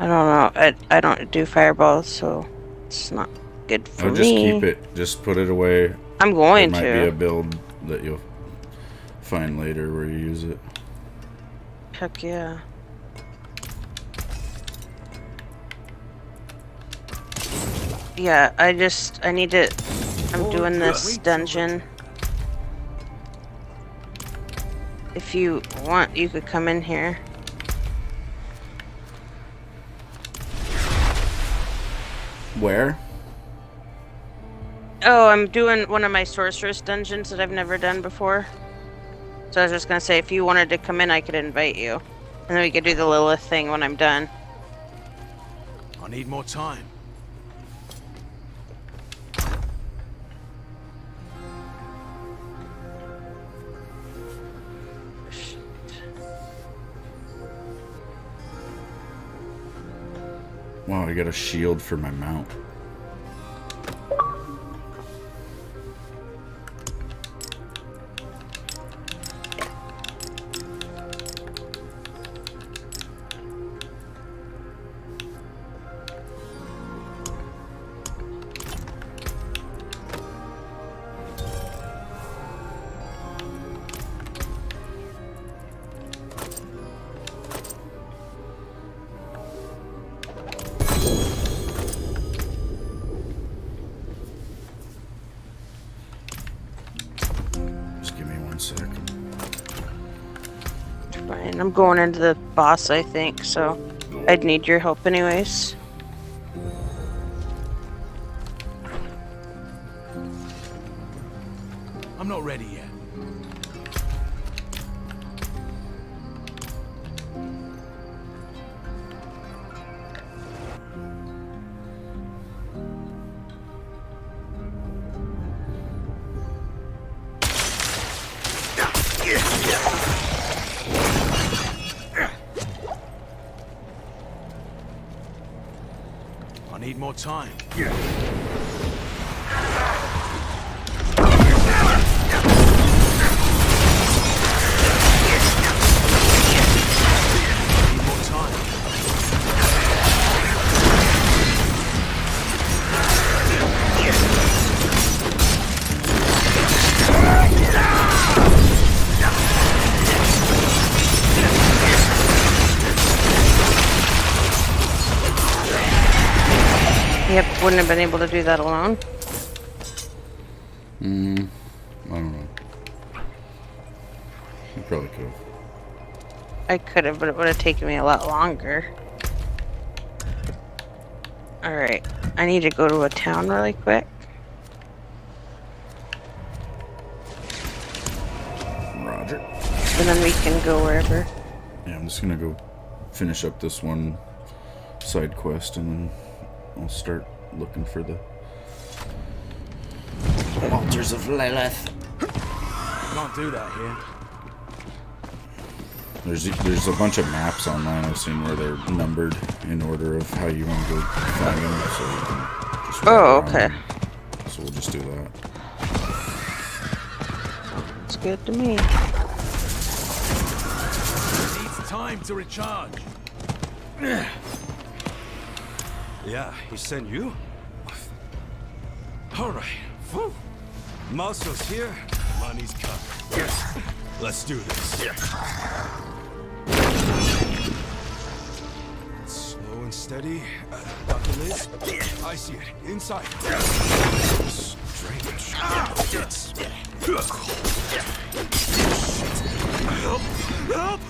I don't know. I don't do Fireballs, so it's not good for I'll just me. keep it. Just put it away. I'm going There might be to. a build that you'll find later where you use it. Heck yeah. Yeah, I need to, I'm doing this dungeon. If you want, you could come in here. Where? Oh, I'm doing one of my sorceress dungeons that I've never done before. So I was just gonna say, if you wanted to come in, I could invite you. And then we could do the Lilith thing when I'm done. I need more time. Wow, I got a shield for my mount. Fine, I'm going into the boss, I think, so I'd need your help anyways. I'm not ready yet. I need more more time. Yep, wouldn't have been able to do that alone. I don't know. You probably could have. I could have, but it would have taken me a lot longer. Alright, I need to go to a town really quick. Roger. And then we can go wherever. Yeah, I'm just gonna go finish up this one side quest and then I'll start looking for the altars of Lilith. Can't do that here. There's a bunch of maps online I've seen where they're numbered in order of how you want to go find them, so you can just walk around okay. them. So we'll just do that. It's good to me. Needs time to recharge. Yeah, he sent you? Alright. Marcel's here. Money's covered. Yes. Let's do this. Slow and steady. Dr. Liz? I see it. Inside. Strange. Help! Help!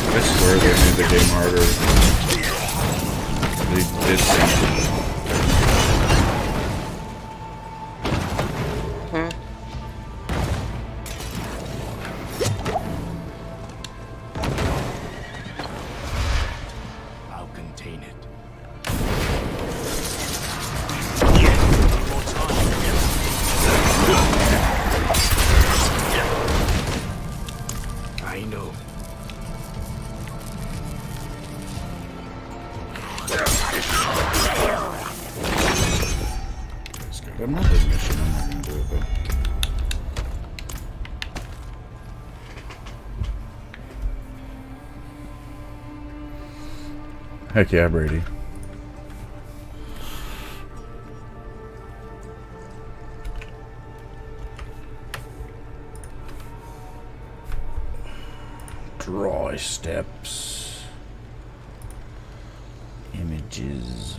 I swear they made the game harder. They did something. I'll contain it. I know. It's got another mission. I'm not gonna do it, but heck yeah, Brady. Draw steps. Images.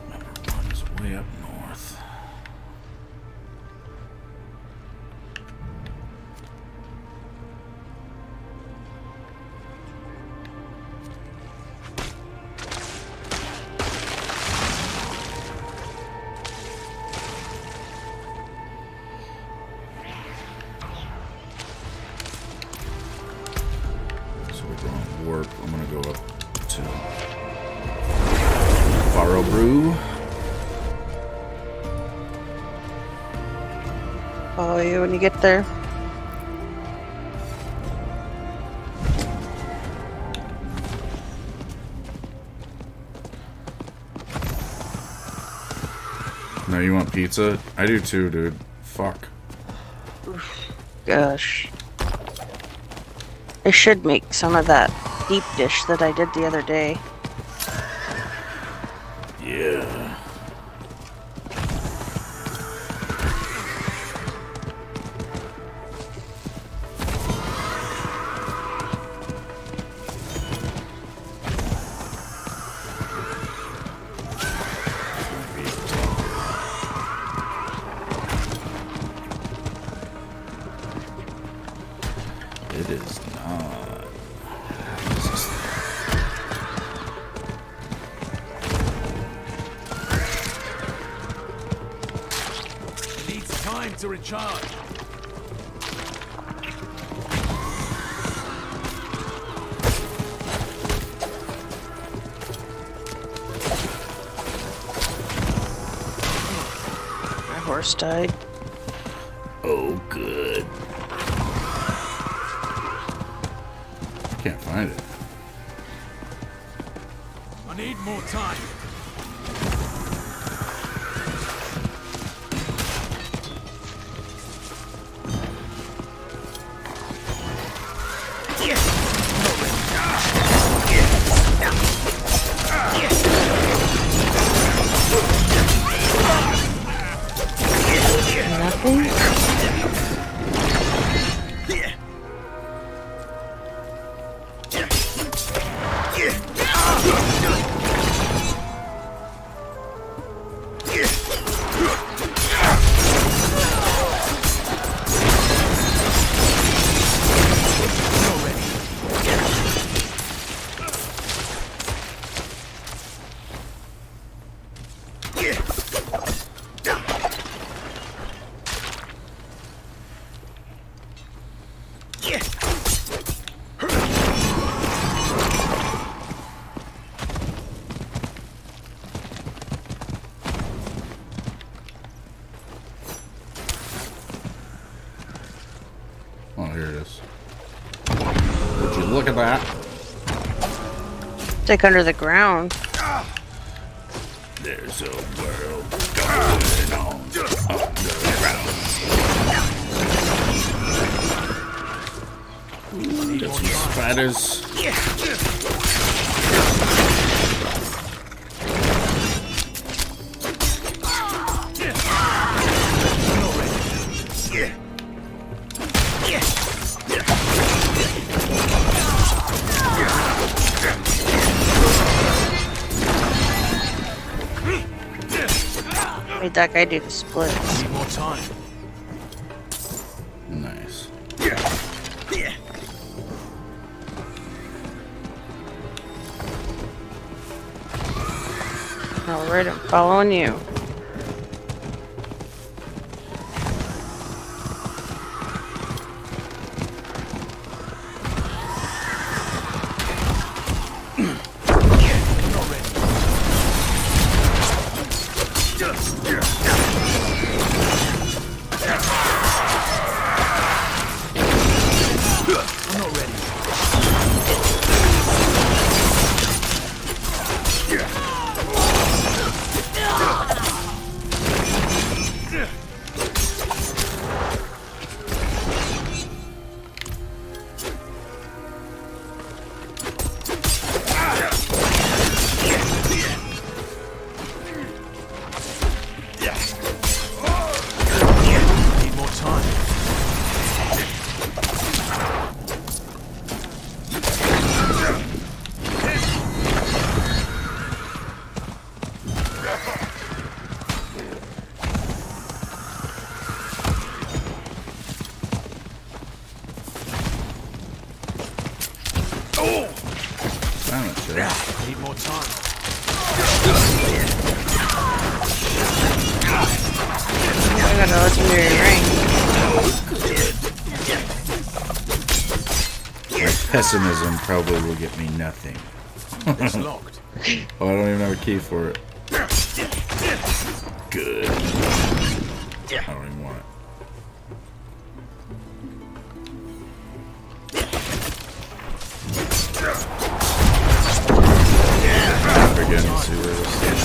Number one is way up north. Warp. I'm gonna go up to Faro Brew. Follow you when you get there. Now you want pizza? I do too, dude. Fuck. Gosh. I should make some of that deep dish that I did the other day. Yeah. It is not. This is Needs time to recharge. horse died. Oh, good. Can't find it. I need more time. Nothing? Oh, here it is. Would you look at that? It's like under the ground. There's a world going on underground. Got some spiders. Made that guy do the splits. Need more time. Nice. Alright, I'm following you. I'm not ready. Need more time. Silence, right? Need more time. I got a legendary ring. My pessimism probably will get me nothing. It's locked. Oh, I don't even have a key for it. Good. I don't even want it. Again, see where this is.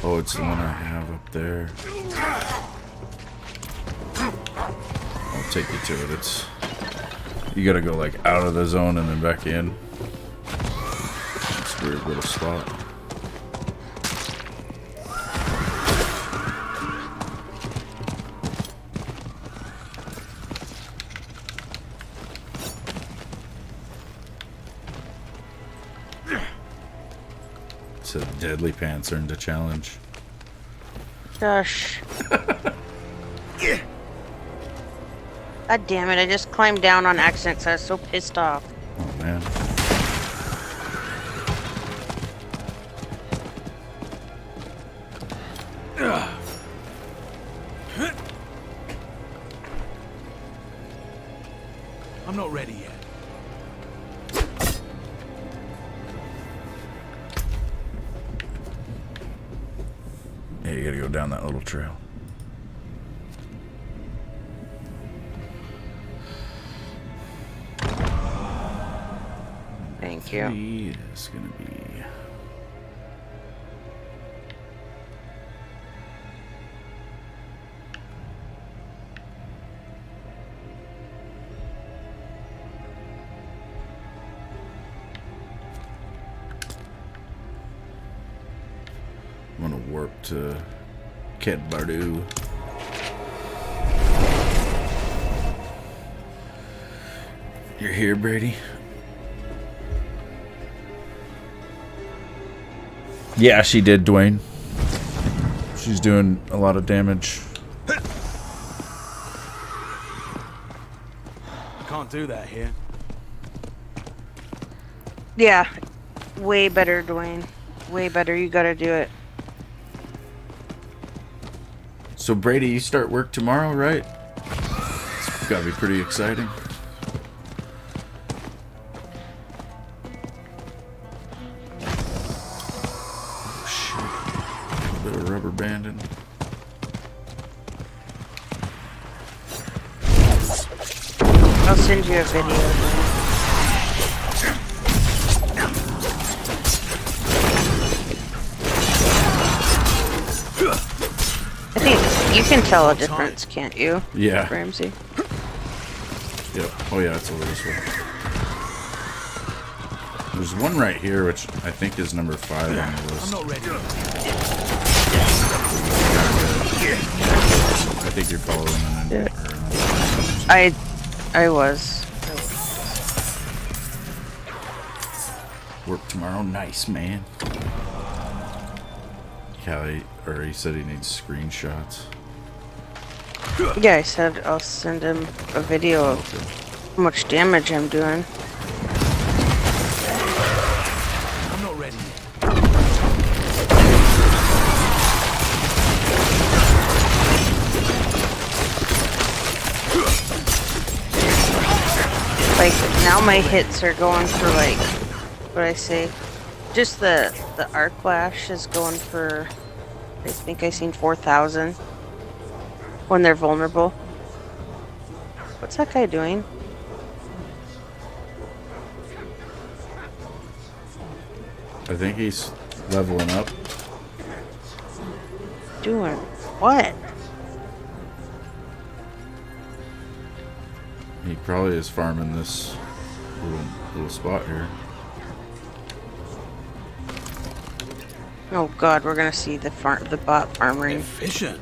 Oh, it's the one I have up there. I'll take you to it. It's you gotta go like out of the zone and then back in. It's a weird little spot. It's a deadly pants earned a challenge. Gosh. God damn it, I just climbed down on accident because I was so pissed off. Oh man. I'm not ready yet. Yeah, you gotta go down that little trail. Thank you. 3 is gonna be. I'm gonna warp to Ked Bardu. You're here, Brady? Yeah, she did, Dwayne. She's doing a lot of damage. I can't do that here. Yeah. Way better, Dwayne. Way better. You gotta do it. So, Brady, you start work tomorrow, right? It's gotta be pretty exciting. Oh, shit. A bit of rubber banding. I'll send you a video. I think you can tell a difference, can't you? Yeah. Ramsey. Yep. Oh, yeah, it's over this way. There's one right here, which I think is number 5 on the list. I'm not ready. I think you're following them. I was. Work tomorrow. Nice, man. Callie, or he said he needs screenshots. Yeah, I said I'll send him a video of how much damage I'm doing. I'm not ready yet. Like, now my hits are going for, like, what I say, just the arc lash is going for, I think I seen 4,000 when they're vulnerable. What's that guy doing? I think he's leveling up. Doing what? He probably is farming this little spot here. Oh god, we're gonna see the bot farming. Efficient.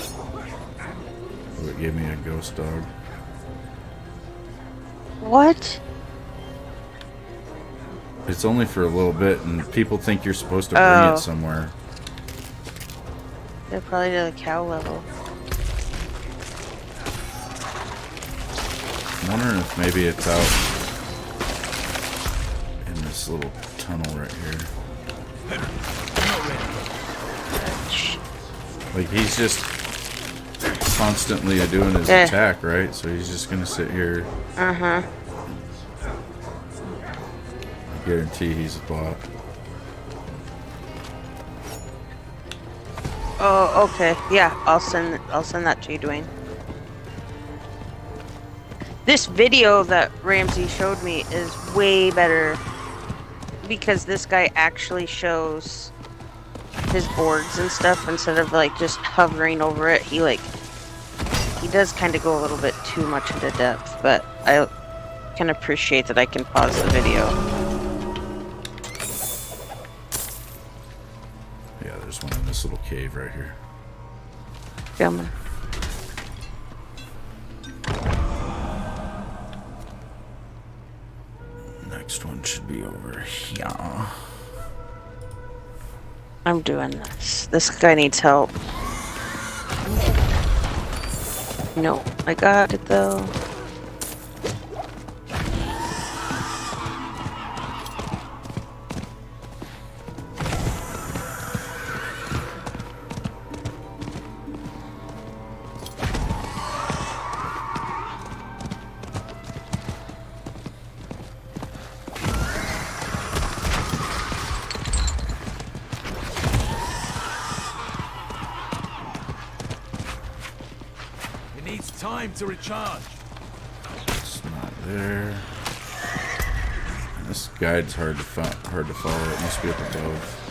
Oh, it gave me a ghost dog. What? It's only for a little bit, and people think you're supposed to bring Oh. it somewhere. They're probably to the cow level. I'm wondering if maybe it's out in this little tunnel right here. Like, he's just constantly doing his attack, right? So he's just gonna sit here. Uh-huh. I guarantee he's a bot. Oh, okay. Yeah, I'll send that to you, Dwayne. This video that Ramsey showed me is way better because this guy actually shows his boards and stuff instead of like just hovering over it. He does kind of go a little bit too much into depth, but I can appreciate that I can pause the video. Yeah, there's one in this little cave right here. Coming. Next one should be over here. I'm doing this. This guy needs help. No, I got it though. needs time to recharge. It's not there. This guide's hard to follow. It must be up above.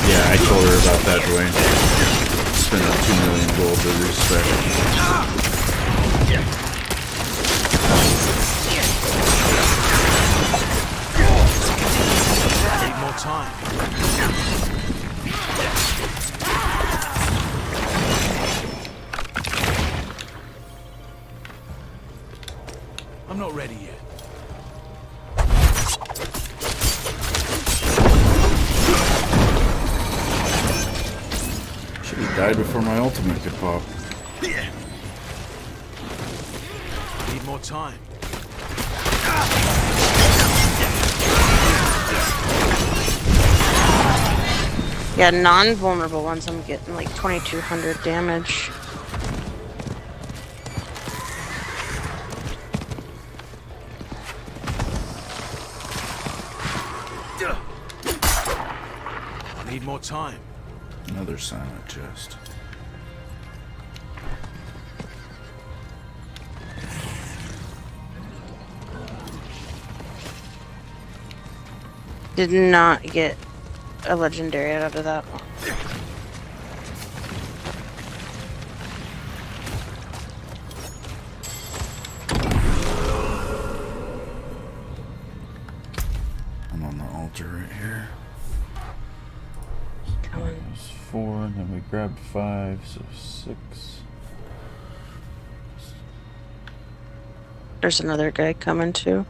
Yeah, I told her about that, Dwayne. Spending 2 million gold to respect. Need more time. I'm not ready yet. Should have died before my ultimate could pop. Need more time. Yeah, non-vulnerable ones, I'm getting like 2,200 damage. Need more time. Another silent chest. Did not get a legendary out of that one. I'm on the altar right here. Come on. There's 4, and then we grabbed 5, so 6. There's another guy coming too.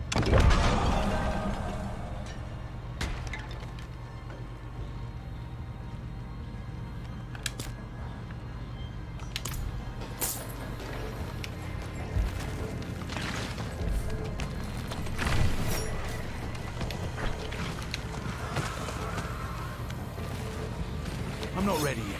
I'm not ready yet.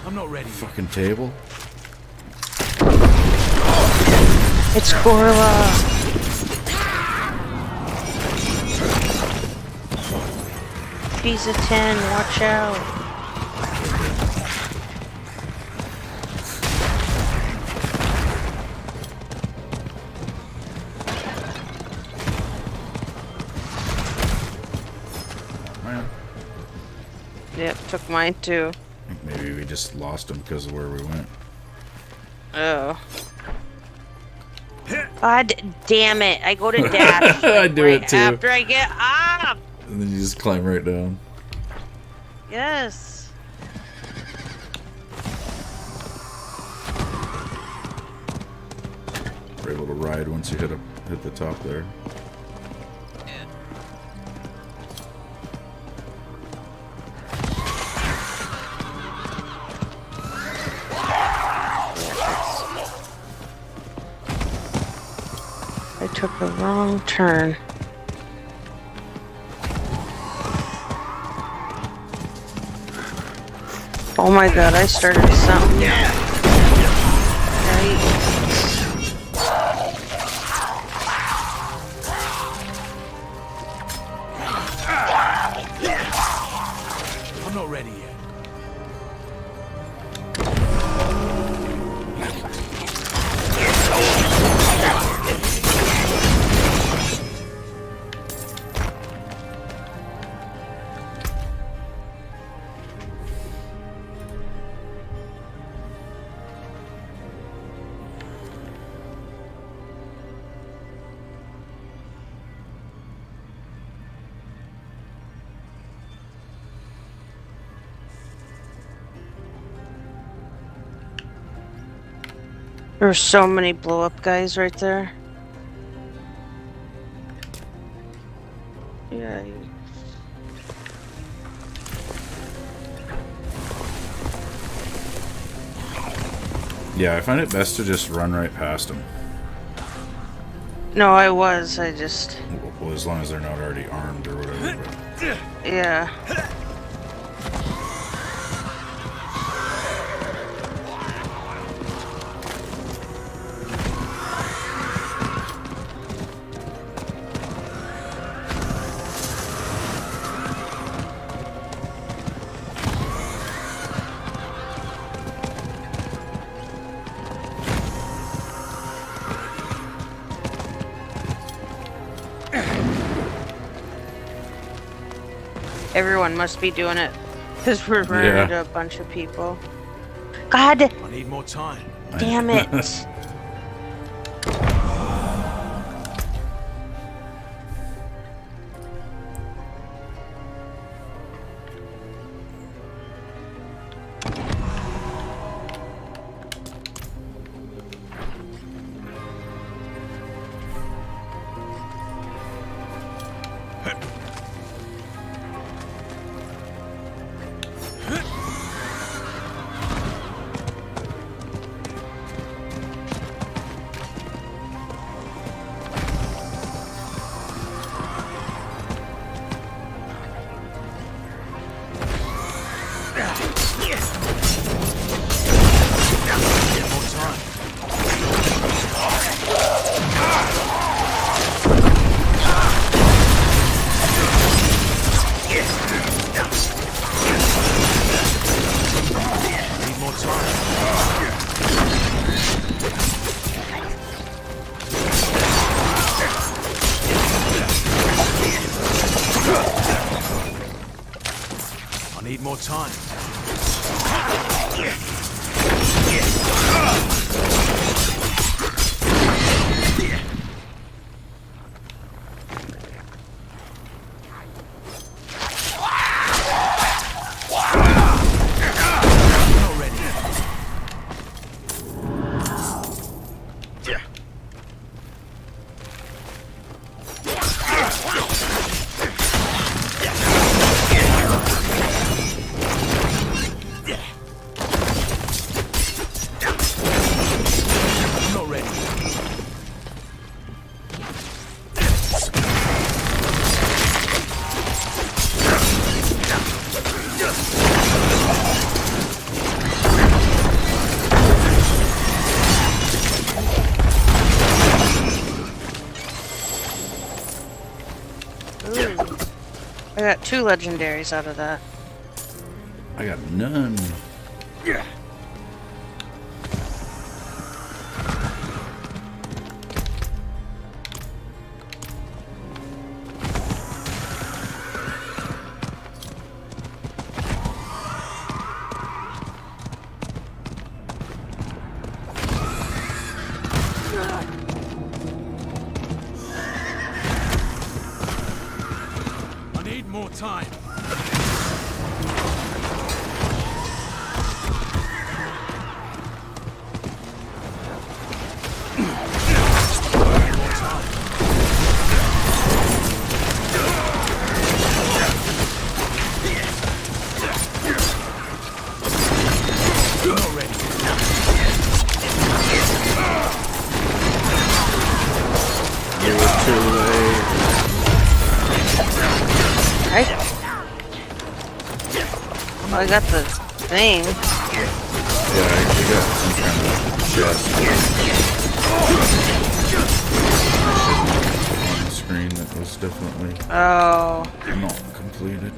I'm not ready yet. Fucking table. It's Gorilla. He's a 10, watch out. Yep, took mine too. I think maybe we just lost him because of where we went. Oh. God damn it. I go to dash I do right it too. after I get up. And then you just climb right down. Yes. We're able to ride once you hit the top there. I took the wrong turn. Oh my god, I started something. I'm not ready yet. There's so many blow up guys right there. Yeah. Yeah, I find it best to just run right past him. No, I was. I just. Well, as long as they're not already armed or whatever. But... Yeah. Everyone must be doing it because we're running Yeah. into a bunch of people. God I need more time. damn it. I need more time. I got 2 legendaries out of that. I got none. Yeah. I need more time. I got the thing. Yeah, I actually got some kind of chest on the screen that was definitely Oh. not completed.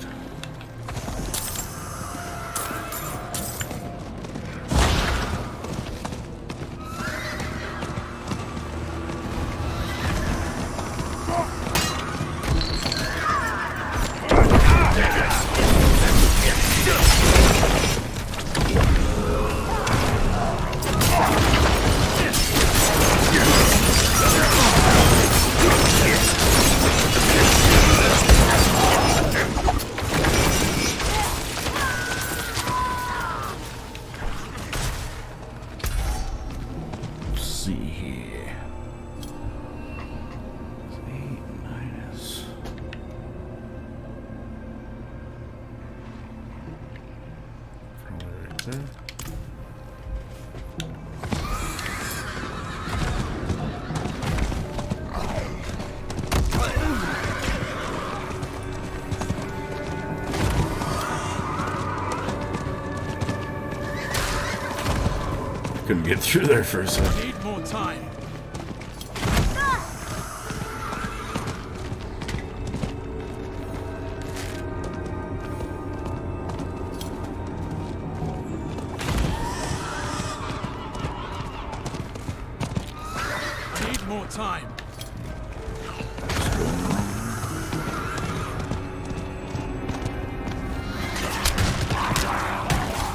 See here. 8 minus. Probably right there. couldn't get through there for a second. Need more time. Need more time.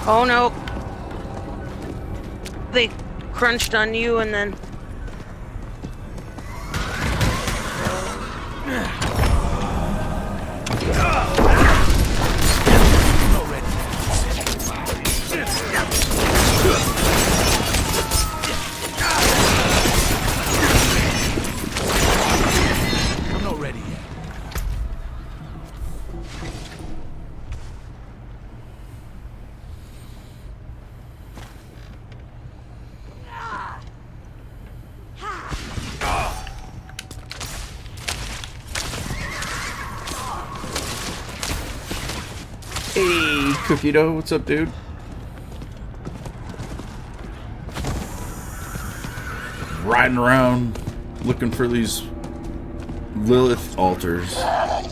Oh no. They crunched on you and then... I'm not ready yet. Hey, Cookie Dough, what's up, dude? Riding around looking for these Lilith altars. Around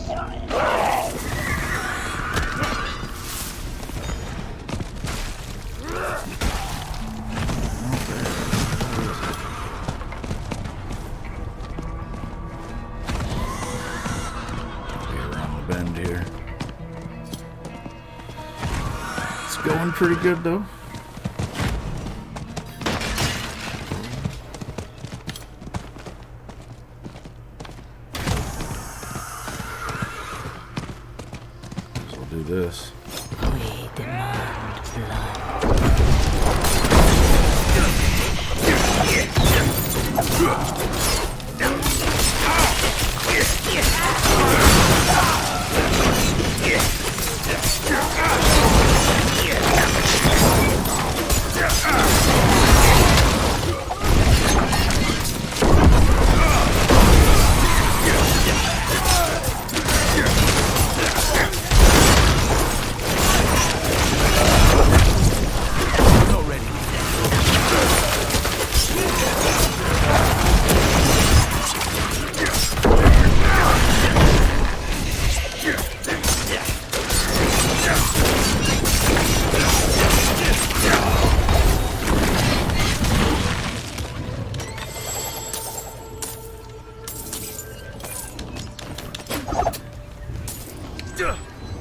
the bend here. It's going pretty good though. So I'll do this. We demand blood.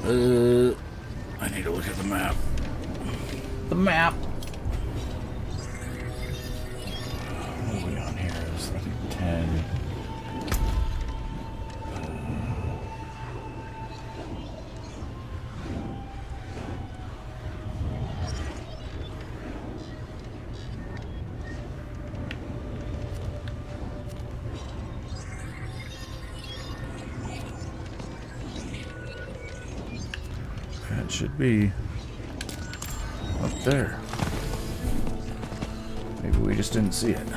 I need to look at the map. The map. What are we on here? It's, I think 10. That should be up there. Maybe we just didn't see it.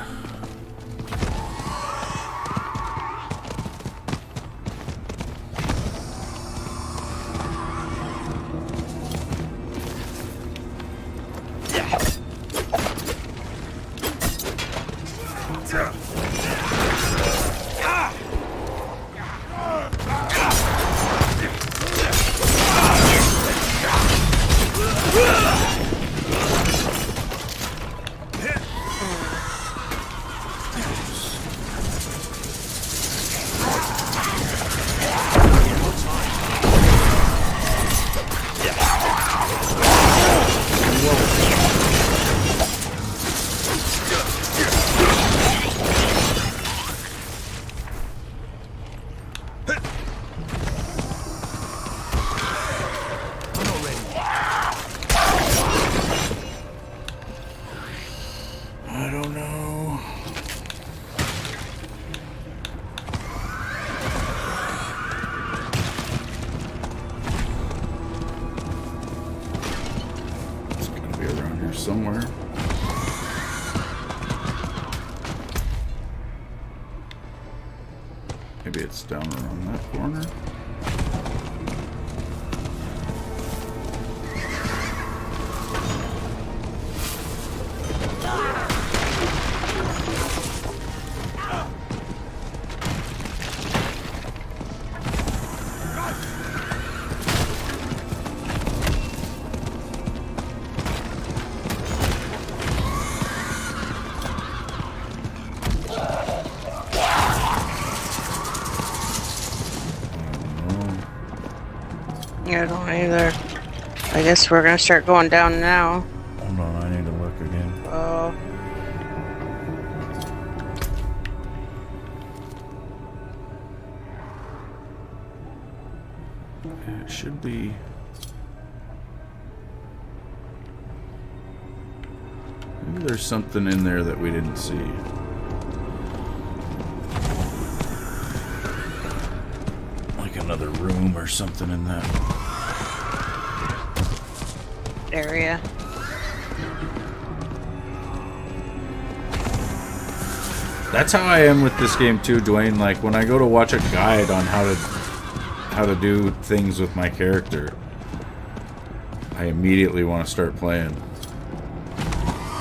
I don't know. It's gonna be around here somewhere. Maybe it's down around that corner. I don't either. I guess we're gonna start going down now. Hold on, I need to look again. Oh. It should be. Maybe there's something in there that we didn't see. Like another room or something in that Area. That's how I am with this game too, Dwayne. Like when I go to watch a guide on how to do things with my character, I immediately want to start playing.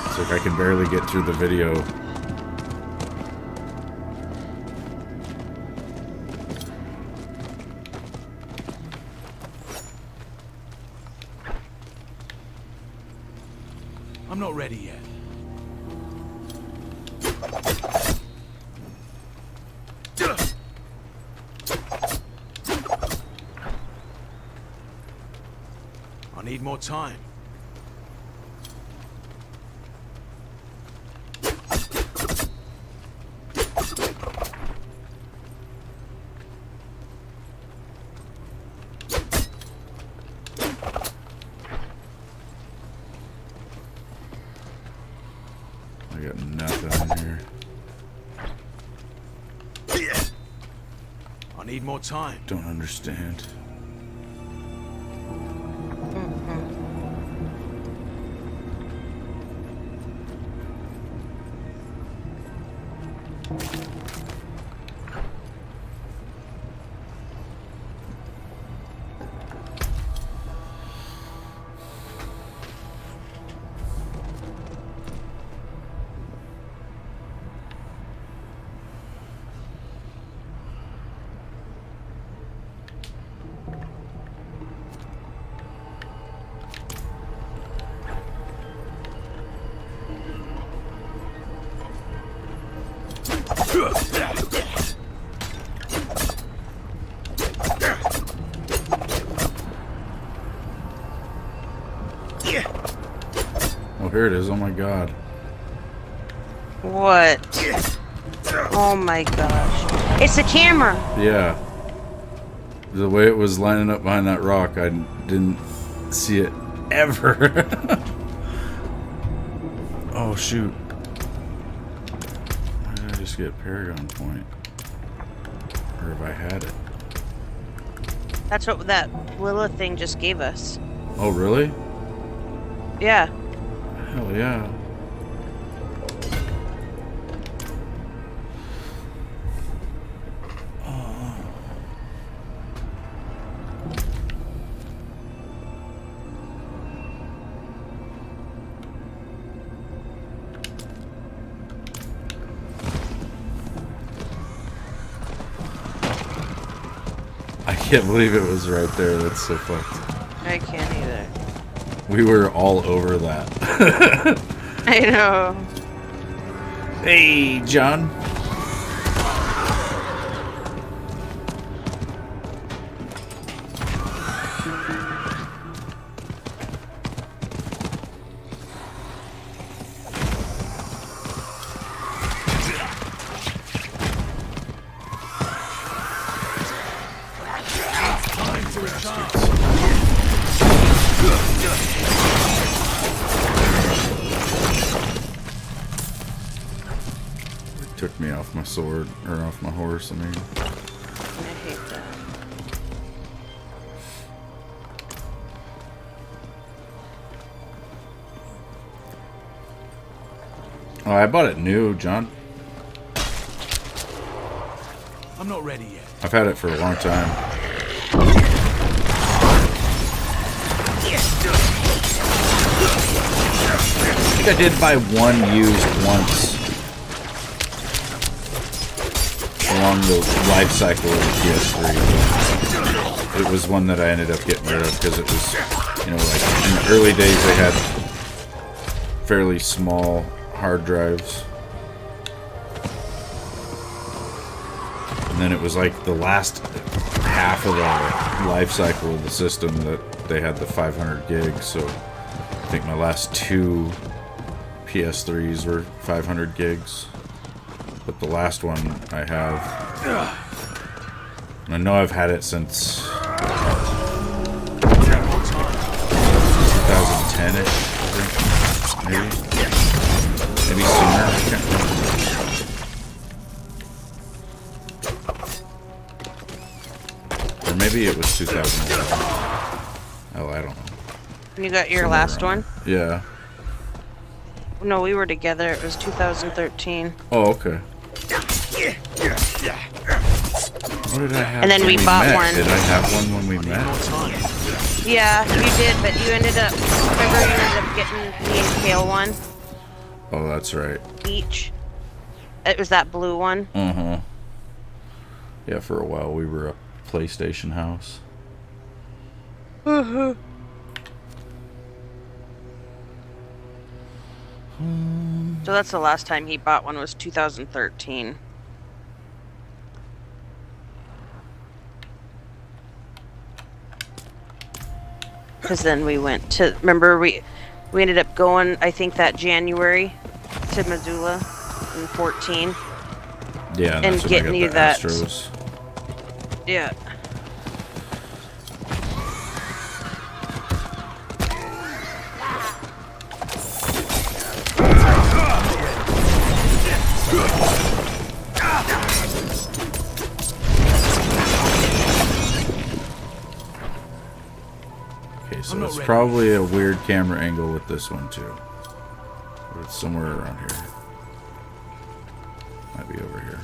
It's like I can barely get through the video. I'm not ready yet. I need more time. I got nothing in here. I need more time. Don't understand. Oh, here it is. Oh my god. What? Oh my gosh. It's the camera! Yeah. The way it was lining up behind that rock, I didn't see it ever. Oh shoot. Why did I just get Paragon Point? Or have I had it? That's what that Lilith thing just gave us. Oh really? Yeah. Hell yeah. I can't believe it was right there. That's so fucked. I can't either. We were all over that. I know. Hey, John. Took me off my sword, or off my horse, I mean. I hate that. Oh, I bought it new, John. I'm not ready yet. I've had it for a long time. I think I did buy one used once. Along the life cycle of the PS3. It was one that I ended up getting rid of because it was, you know, like in the early days they had fairly small hard drives. And then it was like the last half of the life cycle of the system that they had the 500 gigs. So I think my last 2 PS3s were 500 gigs. But the last one I have, and I know I've had it since 2010-ish, I think. Maybe sooner. I can't remember. Or maybe it was 2011. Oh, I don't know. You got your Somewhere last around one? there. Yeah. No, we were together. It was 2013. Oh, okay. What did I have? And then when we bought met? one. Did I have one when we met? Yeah, you did, but you ended up. Remember, you ended up getting me and Kale one Oh, that's right. each. It was that blue one. Uh-huh. Yeah, for a while we were a PlayStation house. Mm-hmm. So that's the last time he bought one was 2013. Because then we went to, remember we ended up going, I think that January to Missoula in 14. Yeah, And that's when getting I got you the that. Astros. Yeah. Okay, so it's probably a weird camera angle with this one too. But it's somewhere around here. Might be over here.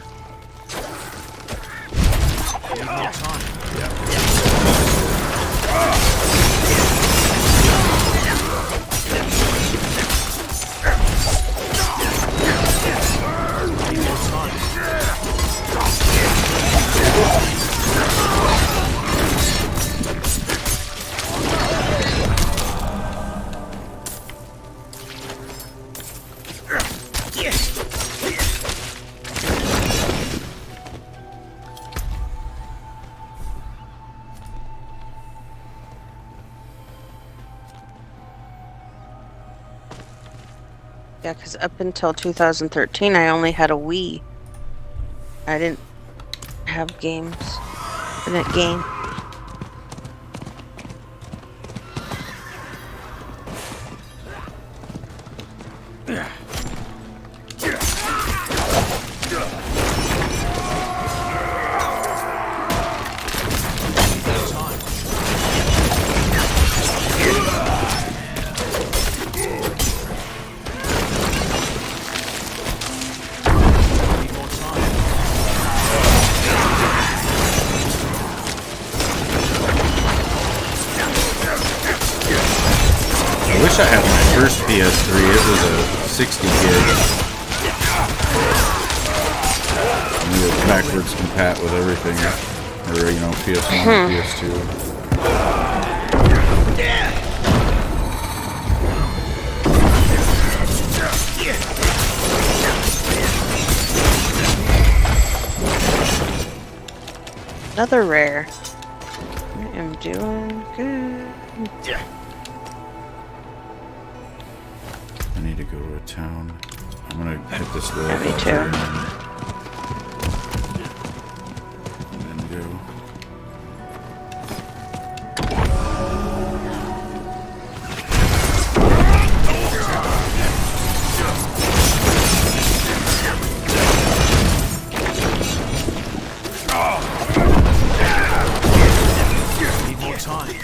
Yeah, because up until 2013, I only had a Wii. I didn't have games. Didn't game. I wish I had my first PS3. It was a 60 gig. And it was backwards compat with everything. Or, you know, PS1 and PS2. Another rare. I am doing good. I need to go to a town. I'm gonna hit this road. Yeah, me too. And then go. Need more time.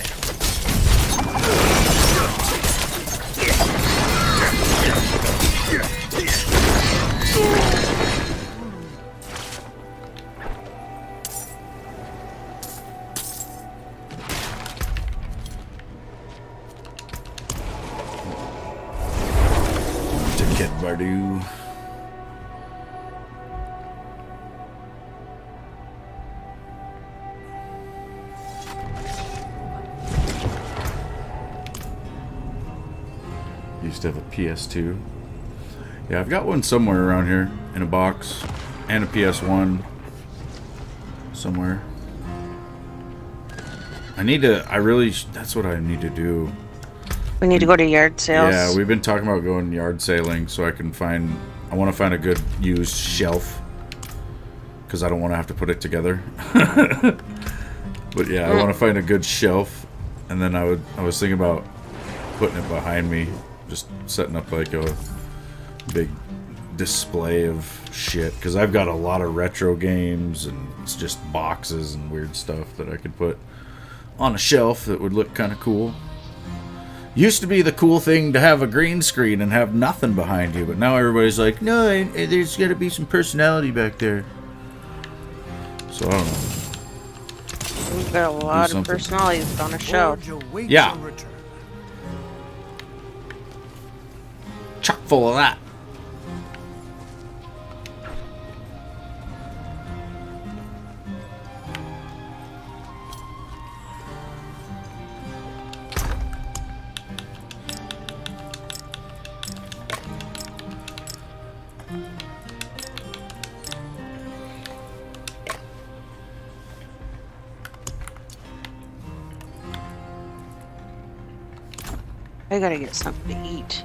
To Kid Bardu. Used to have a PS2. Yeah, I've got one somewhere around here in a box, and a PS1 somewhere. I need to. I really. That's what I need to do. We need to go to yard sales. Yeah, we've been talking about going yard sailing so I can find. I want to find a good used shelf because I don't want to have to put it together. But yeah, I want to find a good shelf, and then I was thinking about putting it behind me, just setting up like a big display of shit because I've got a lot of retro games and it's just boxes and weird stuff that I could put on a shelf that would look kind of cool. Used to be the cool thing to have a green screen and have nothing behind you, but now everybody's like, no, there's got to be some personality back there. So I don't know. We've got a lot of personalities on a show. Yeah. Chock full of that. I gotta get something to eat.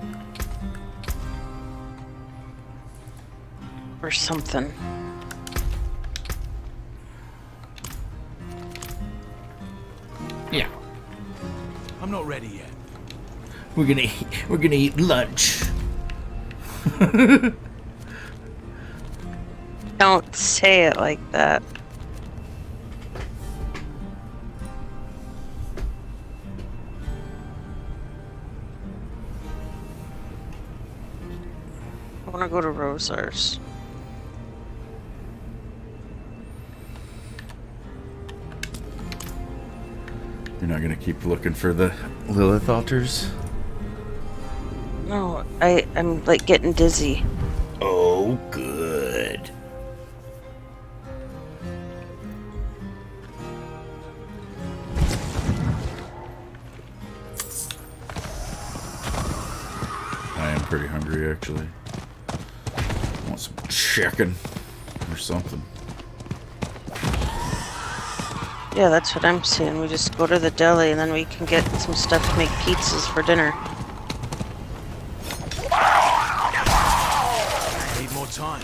Or something. Yeah. I'm not ready yet. We're gonna eat lunch. Don't say it like that. I want to go to Rosar's. You're not gonna keep looking for the Lilith altars? No, I'm like getting dizzy. Oh, good. I am pretty hungry, actually. I want some chicken or something. Yeah, that's what I'm saying. We just go to the deli and then we can get some stuff to make pizzas for dinner. Need more time.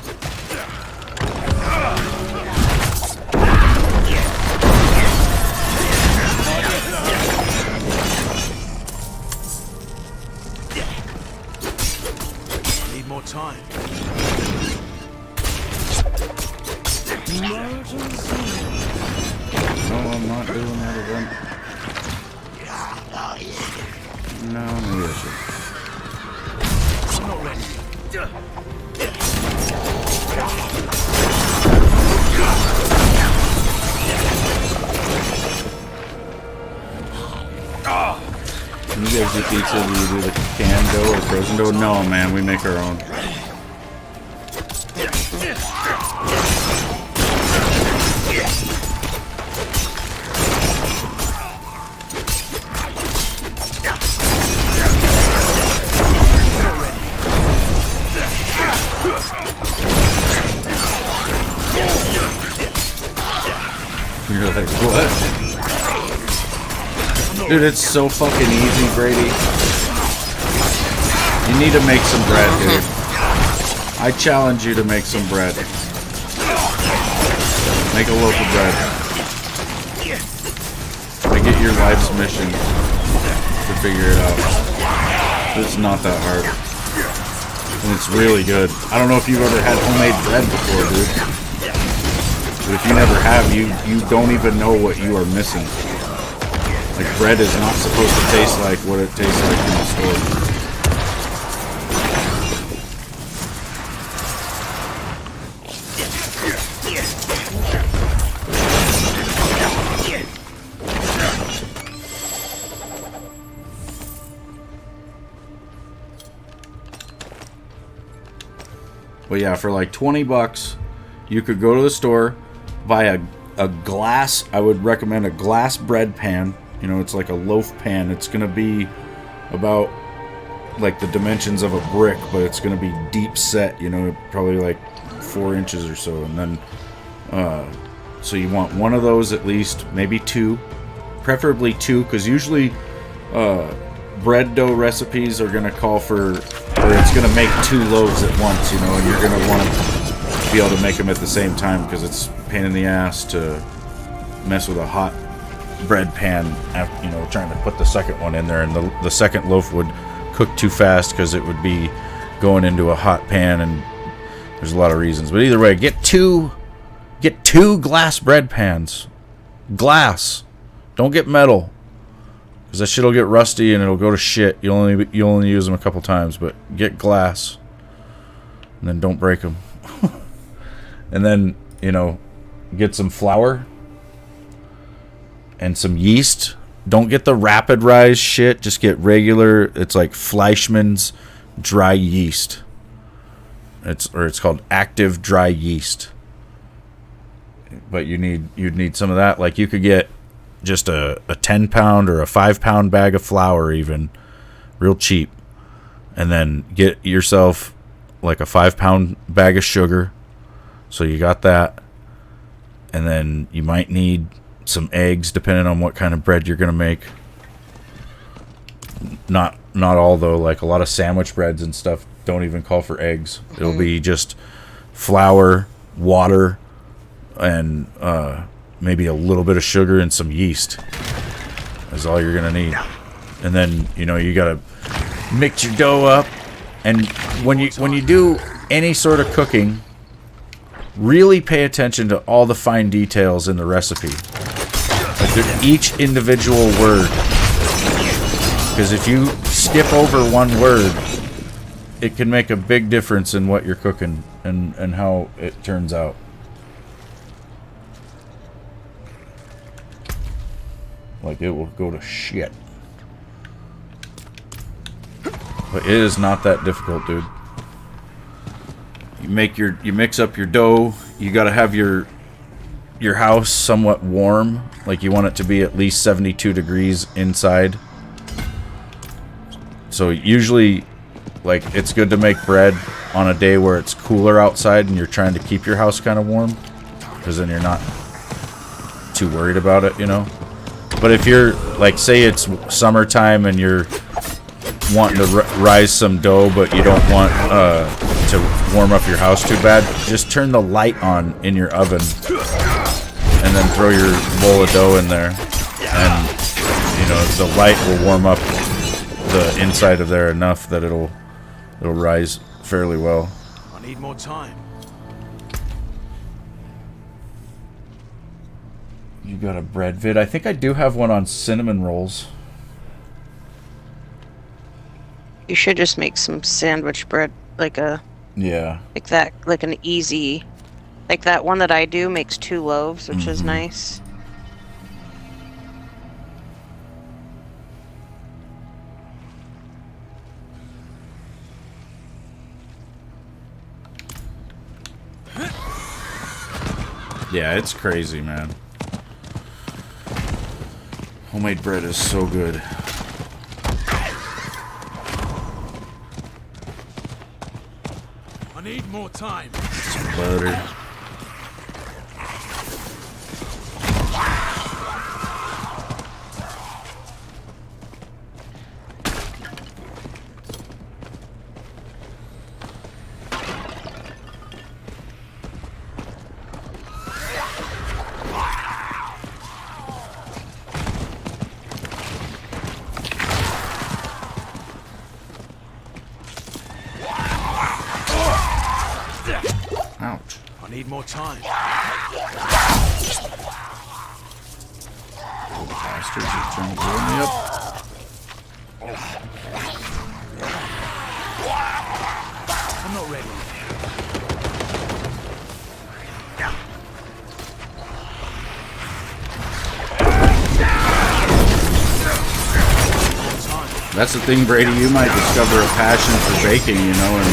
Need more time. No, I'm not doing that again. No, maybe I should. I'm not ready. Can you guys do pizza? Do you do the canned dough or frozen dough? No, man, we make our own. You're like, what? Dude, it's so fucking easy, Brady. You need to make some bread, dude. I challenge you to make some bread. Make a loaf of bread. Make it your life's mission to figure it out. It's not that hard. And it's really good. I don't know if you've ever had homemade bread before, dude. But if you never have, you don't even know what you are missing. Like, bread is not supposed to taste like what it tastes like in the store. But yeah, for like 20 bucks, you could go to the store, buy a glass. I would recommend a glass bread pan. You know, it's like a loaf pan. It's going to be about like the dimensions of a brick, but it's going to be deep set, you know, probably like 4 inches or so. And then, so you want one of those at least, maybe 2. preferably 2, because usually bread dough recipes are going to call for, or it's going to make 2 loaves at once, you know, and you're going to want to be able to make them at the same time, because it's a pain in the ass to mess with a hot bread pan, you know, trying to put the second one in there, and the second loaf would cook too fast because it would be going into a hot pan, and there's a lot of reasons. But either way, get two glass bread pans. Glass. Don't get metal, because that shit'll get rusty and it'll go to shit. You only use them a couple times, but get glass, and then don't break them. And then, you know, get some flour and some yeast. Don't get the rapid rise shit. Just get regular. It's like Fleischmann's dry yeast. It's called active dry yeast. But you'd need some of that. Like, you could get just a 10 pound or a 5 pound bag of flour, even real cheap, and then get yourself like a 5 pound bag of sugar. So you got that, and then you might need some eggs depending on what kind of bread you're gonna make. Not all though. Like, a lot of sandwich breads and stuff don't even call for eggs. It'll be just flour, water, and maybe a little bit of sugar and some yeast is all you're gonna need. And then, you know, you gotta mix your dough up. And when you do any sort of cooking, really pay attention to all the fine details in the recipe, like each individual word, because if you skip over one word, it can make a big difference in what you're cooking and how it turns out. Like, it will go to shit. But it is not that difficult, dude. You mix up your dough. You gotta have your house somewhat warm. Like, you want it to be at least 72 degrees inside. So usually, like, it's good to make bread on a day where it's cooler outside and you're trying to keep your house kind of warm, because then you're not too worried about it, you know. But if you're, like, say it's summertime and you're wanting to rise some dough, but you don't want to warm up your house too bad, just turn the light on in your oven and then throw your bowl of dough in there, and, you know, the light will warm up the inside of there enough that it'll rise fairly well. I need more time. You got a bread vid? I think I do have one on cinnamon rolls. You should just make some sandwich bread, like an easy, like that one that I do makes 2 loaves, which is nice. Yeah, it's crazy, man. Homemade bread is so good. I need more time. Some butter. Ouch. I need more time. Bastards are trying to blow me up. I'm not ready. That's the thing, Brady. You might discover a passion for baking, you know, and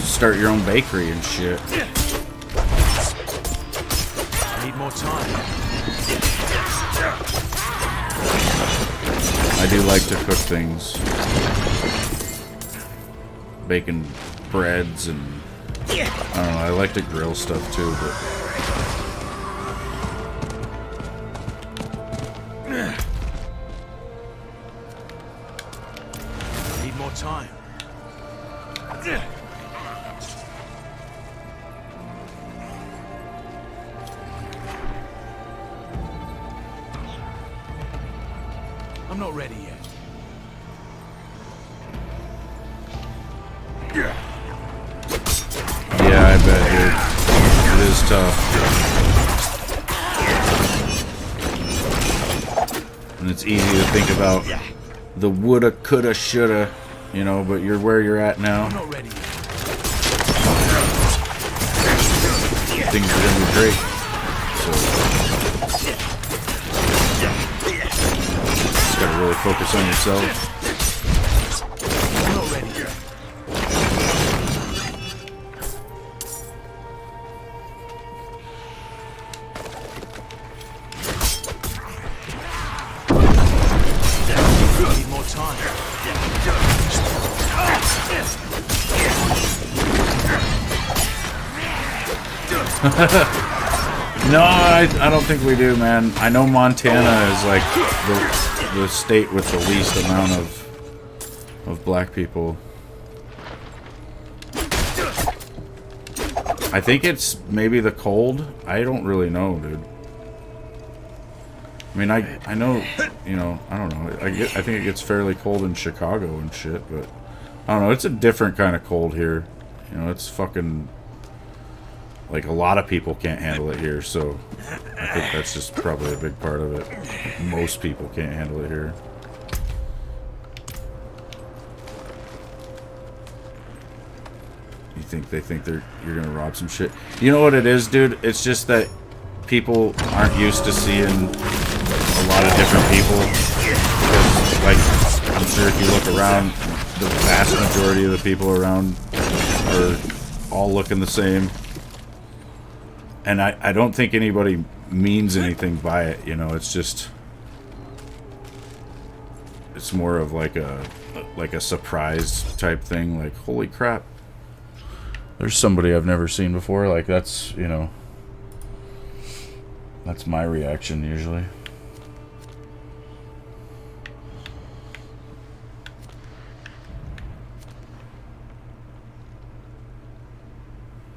start your own bakery and shit. I need more time. I do like to cook things. Baking breads and I don't know, I like to grill stuff too, but I'm not ready yet. Yeah, I bet, dude. It is tough. And it's easy to think about the woulda, coulda, shoulda, you know, but you're where you're at now. I'm not ready yet. Things are gonna be great. So, just gotta really focus on yourself. I'm not ready yet. Need more time. No, I don't think we do, man. I know Montana is like the state with the least amount of black people. I think it's maybe the cold. I don't really know, dude. I mean, I know, you know, I don't know. I think it gets fairly cold in Chicago and shit, but I don't know. It's a different kind of cold here. You know, it's fucking like a lot of people can't handle it here, so I think that's just probably a big part of it. Most people can't handle it here. You think they think you're gonna rob some shit? You know what it is, dude? It's just that people aren't used to seeing a lot of different people. Because, like, I'm sure if you look around, the vast majority of the people around are all looking the same. And I don't think anybody means anything by it, you know. It's just, it's more of like a surprise type thing. Like, holy crap, there's somebody I've never seen before. Like, that's, you know, that's my reaction usually.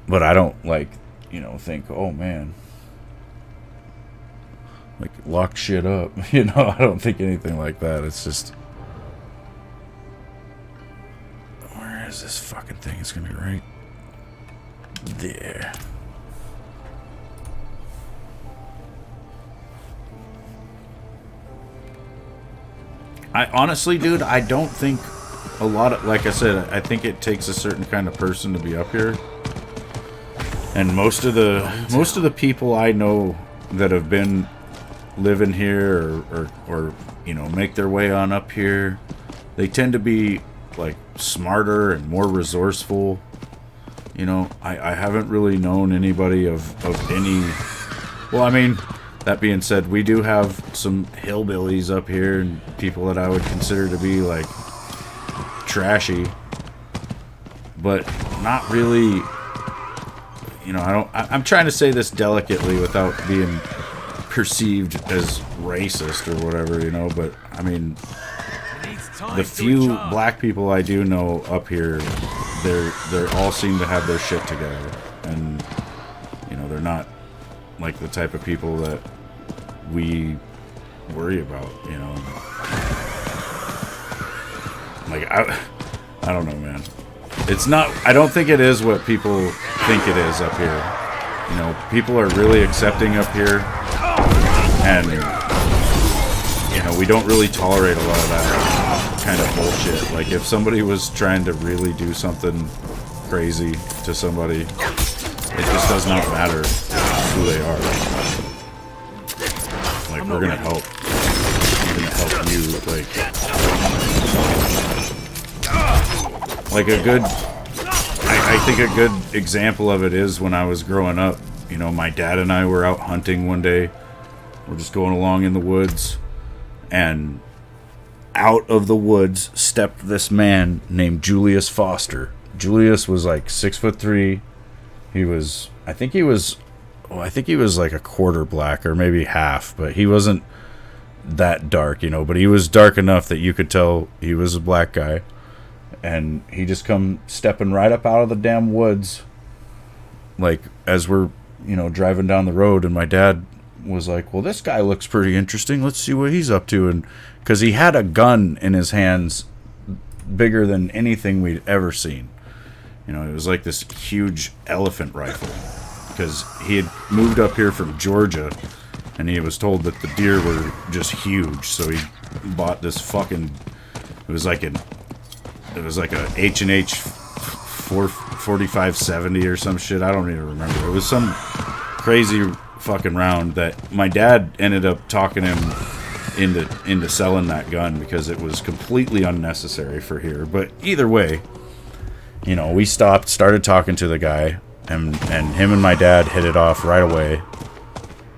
But I don't, like, you know, think, oh man, like, lock shit up. You know, I don't think anything like that. It's just, where is this fucking thing? It's gonna be right there. I honestly, dude, I don't think a lot of, like I said, I think it takes a certain kind of person to be up here. And most of the people I know that have been living here or you know, make their way on up here, they tend to be like smarter and more resourceful. You know, I haven't really known anybody of any. Well, I mean, that being said, we do have some hillbillies up here and people that I would consider to be like trashy, but not really. You know, I'm trying to say this delicately without being perceived as racist or whatever, you know, but I mean, the few black people I do know up here, they're all seem to have their shit together, and you know, they're not like the type of people that we worry about, you know. Like, I don't know, man. It's not, I don't think it is what people think it is up here. You know, people are really accepting up here, and you know, we don't really tolerate a lot of that kind of bullshit. Like, if somebody was trying to really do something crazy to somebody, it just does not matter who they are. Like, we're gonna help. We're gonna help you. Like a good, I think a good example of it is when I was growing up. You know, my dad and I were out hunting one day. We're just going along in the woods, and out of the woods stepped this man named Julius Foster. Julius was like 6'3". He was, I think he was like a quarter black or maybe half, but he wasn't that dark, you know, but he was dark enough that you could tell he was a black guy. And he just come stepping right up out of the damn woods, like, as we're, you know, driving down the road, and my dad was like, well, this guy looks pretty interesting. Let's see what he's up to. And because he had a gun in his hands bigger than anything we'd ever seen. You know, it was like this huge elephant rifle. Because he had moved up here from Georgia, and he was told that the deer were just huge. So he bought this fucking... It was like a H&H 4570 or some shit. I don't even remember. It was some crazy fucking round that my dad ended up talking him into selling that gun because it was completely unnecessary for here. But either way, you know, we stopped, started talking to the guy, and him and my dad hit it off right away.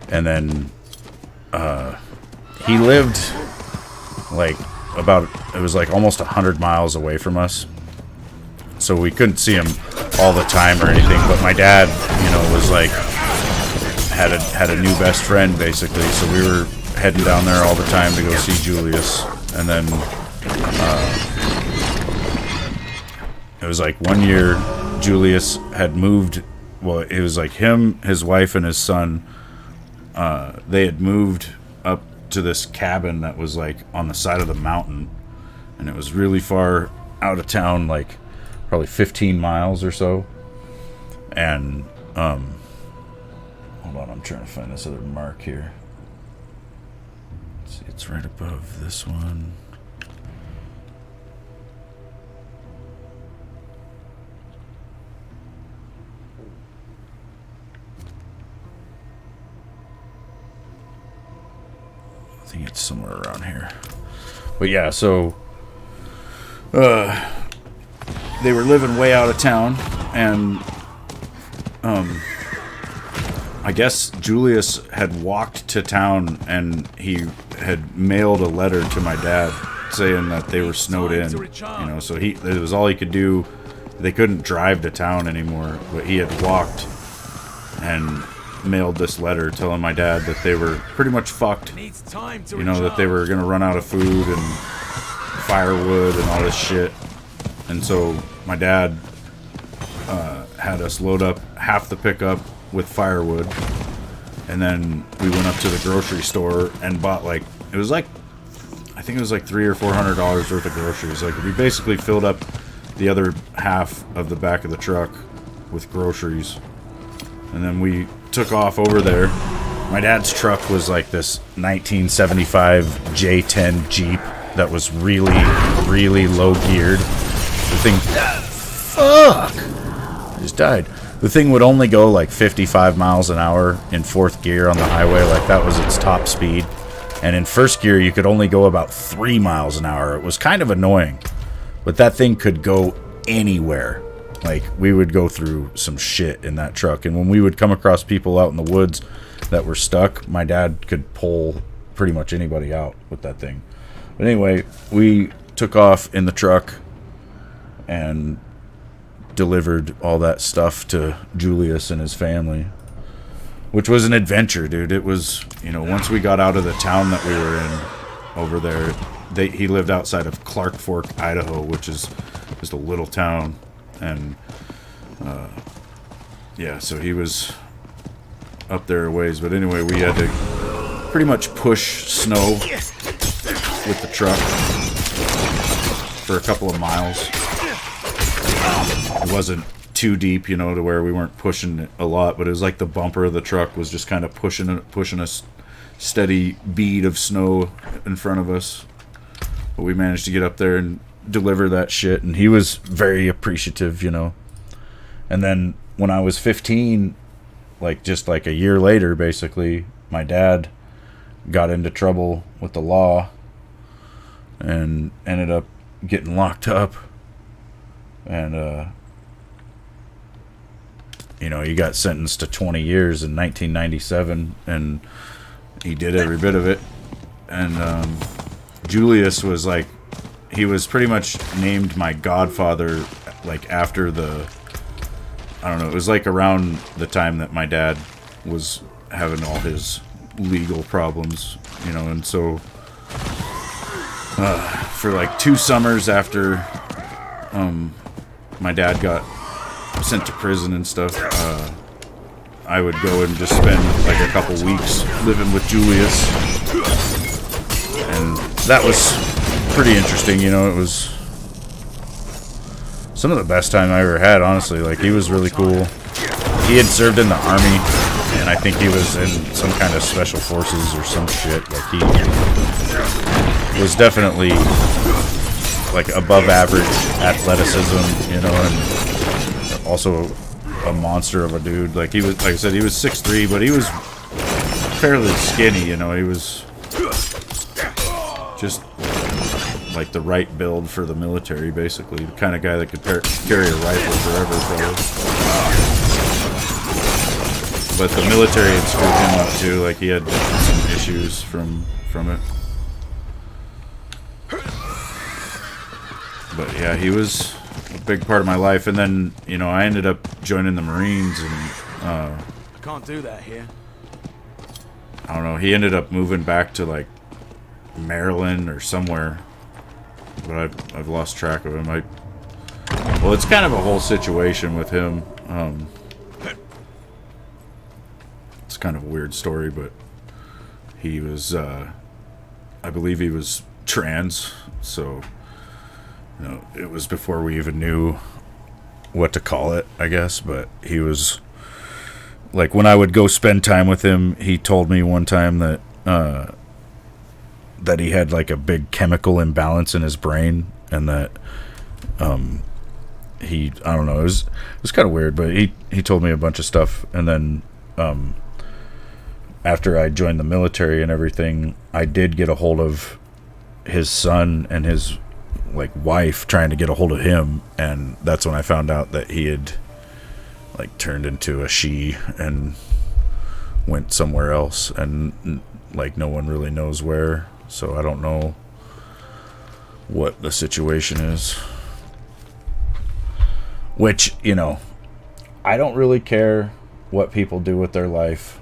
And then he lived like it was like almost 100 miles away from us, so we couldn't see him all the time or anything. But my dad, you know, was like had a new best friend basically, so we were heading down there all the time to go see Julius. And then it was like one year Julius had moved. Well, it was like him, his wife, and his son. They had moved up to this cabin that was like on the side of the mountain, and it was really far out of town, like probably 15 miles or so. And hold on, I'm trying to find this other mark here. Let's see, it's right above this one. I think it's somewhere around here. But yeah, so they were living way out of town, and I guess Julius had walked to town, and he had mailed a letter to my dad saying that they were snowed in. You know, so it was all he could do. They couldn't drive to town anymore, but he had walked and mailed this letter telling my dad that they were pretty much fucked. You know, that they were gonna run out of food and firewood and all this shit. And so my dad had us load up half the pickup with firewood, and then we went up to the grocery store and bought I think it was like $300 or $400 worth of groceries. Like, we basically filled up the other half of the back of the truck with groceries, and then we took off over there. My dad's truck was like this 1975 J10 Jeep that was really, really low geared. The thing, fuck, I just died. The thing would only go like 55 miles an hour in fourth gear on the highway. Like, that was its top speed. And in first gear, you could only go about 3 miles an hour. It was kind of annoying, but that thing could go anywhere. Like, we would go through some shit in that truck. And when we would come across people out in the woods that were stuck, my dad could pull pretty much anybody out with that thing. But anyway, we took off in the truck and delivered all that stuff to Julius and his family, which was an adventure, dude. It was, you know, once we got out of the town that we were in over there, he lived outside of Clark Fork, Idaho, which is just a little town. And yeah, so he was up there a ways. But anyway, we had to pretty much push snow with the truck for a couple of miles. It wasn't too deep, you know, to where we weren't pushing it a lot, but it was like the bumper of the truck was just kind of pushing a steady bead of snow in front of us. But we managed to get up there and deliver that shit, and he was very appreciative, you know. And then when I was 15, like just like a year later, basically, my dad got into trouble with the law and ended up getting locked up. And you know, he got sentenced to 20 years in 1997, and he did every bit of it. And Julius was like, he was pretty much named my godfather, like after the, I don't know, it was like around the time that my dad was having all his legal problems, you know. And so for like 2 summers after my dad got sent to prison and stuff, I would go and just spend like a couple weeks living with Julius, and that was pretty interesting. You know, it was some of the best time I ever had, honestly. Like, he was really cool. He had served in the army, and I think he was in some kind of special forces or some shit. Like, he was definitely like above average athleticism, you know, and also a monster of a dude. Like, he was, like I said, he was 6'3", but he was fairly skinny, you know. He was just like the right build for the military, basically. The kind of guy that could carry a rifle forever, probably. But the military had screwed him up too. Like, he had some issues from it. But yeah, he was a big part of my life. And then, you know, I ended up joining the Marines, and I can't do that here. I don't know, he ended up moving back to like Maryland or somewhere, but I've lost track of him. Well, it's kind of a whole situation with him. It's kind of a weird story, but he was, I believe he was trans, so, you know, it was before we even knew what to call it, I guess. But he was, like, when I would go spend time with him, he told me one time that that he had like a big chemical imbalance in his brain, and that he, I don't know, it was kind of weird, but he told me a bunch of stuff. And then after I joined the military and everything, I did get a hold of his son and his like wife, trying to get a hold of him, and that's when I found out that he had like turned into a she and went somewhere else, and like no one really knows where. So I don't know what the situation is. Which, you know, I don't really care what people do with their life.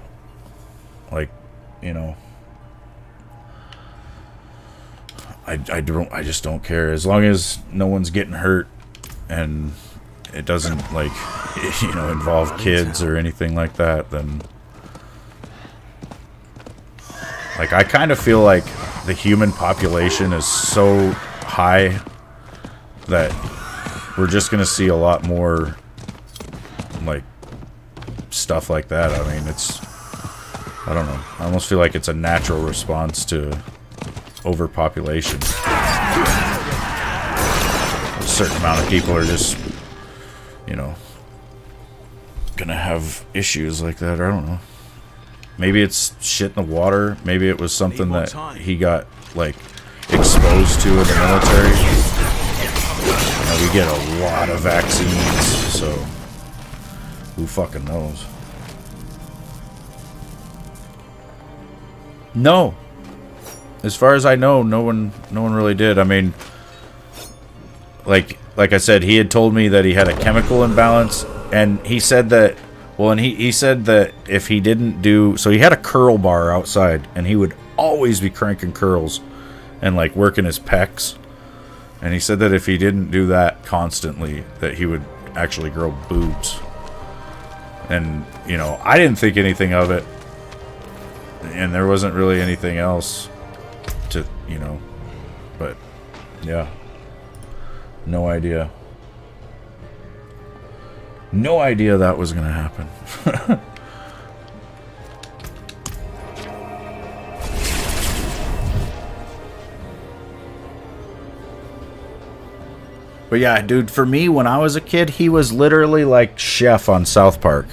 Like, you know, I just don't care. As long as no one's getting hurt and it doesn't, like, you know, involve kids or anything like that, then, like, I kind of feel like the human population is so high that we're just gonna see a lot more like stuff like that. I mean, it's, I don't know, I almost feel like it's a natural response to overpopulation. A certain amount of people are just, you know, gonna have issues like that. I don't know. Maybe it's shit in the water. Maybe it was something that he got, like, exposed to in the military. You know, we get a lot of vaccines, so who fucking knows? No. As far as I know, no one really did. I mean, like I said, he had told me that he had a chemical imbalance, and he said that, well, and he said that if he didn't do, so he had a curl bar outside, and he would always be cranking curls and like working his pecs. And he said that if he didn't do that constantly, that he would actually grow boobs. And, you know, I didn't think anything of it, and there wasn't really anything else to, you know, but yeah, no idea. No idea that was gonna happen. But yeah, dude, for me, when I was a kid, he was literally like Chef on South Park.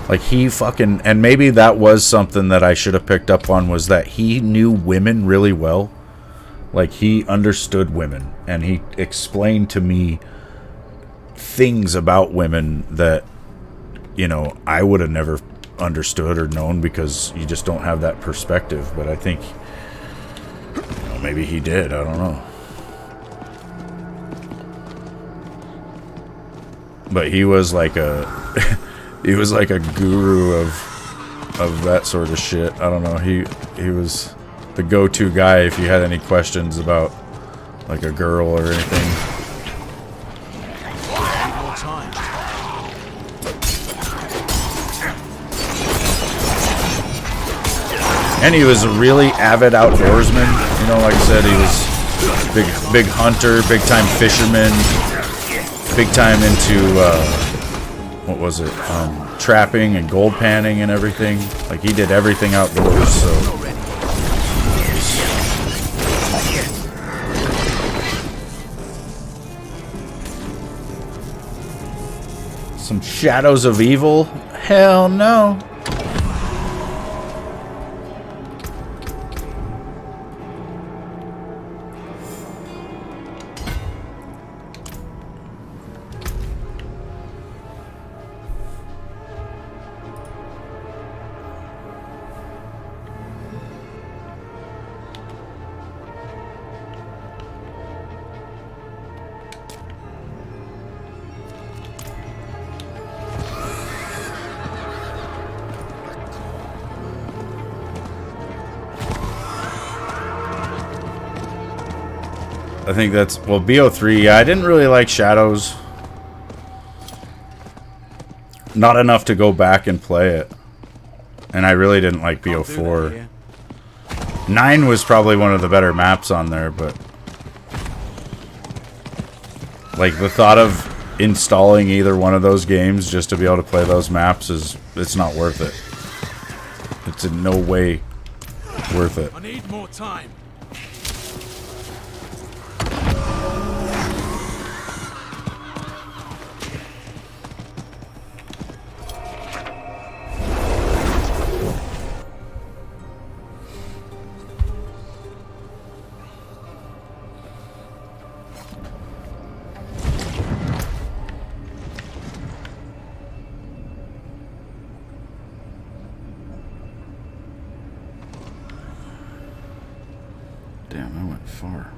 Like, he fucking, and maybe that was something that I should have picked up on, was that he knew women really well. Like, he understood women, and he explained to me things about women that, you know, I would have never understood or known, because you just don't have that perspective. But I think, you know, maybe he did. I don't know. But he was like a he was like a guru of that sort of shit. I don't know. He was the go-to guy if you had any questions about like a girl or anything. And he was a really avid outdoorsman. You know, like I said, he was big hunter, big time fisherman, big time into what was it? Trapping and gold panning and everything. Like he did everything outdoors. So. Some Shadows of Evil? Hell no. I think that's, well, BO3, yeah, I didn't really like Shadows. Not enough to go back and play it. And I really didn't like BO4. 9 was probably one of the better maps on there, but... like, the thought of installing either one of those games just to be able to play those maps is, it's not worth it. It's in no way worth it. I need more time. Damn, I went far.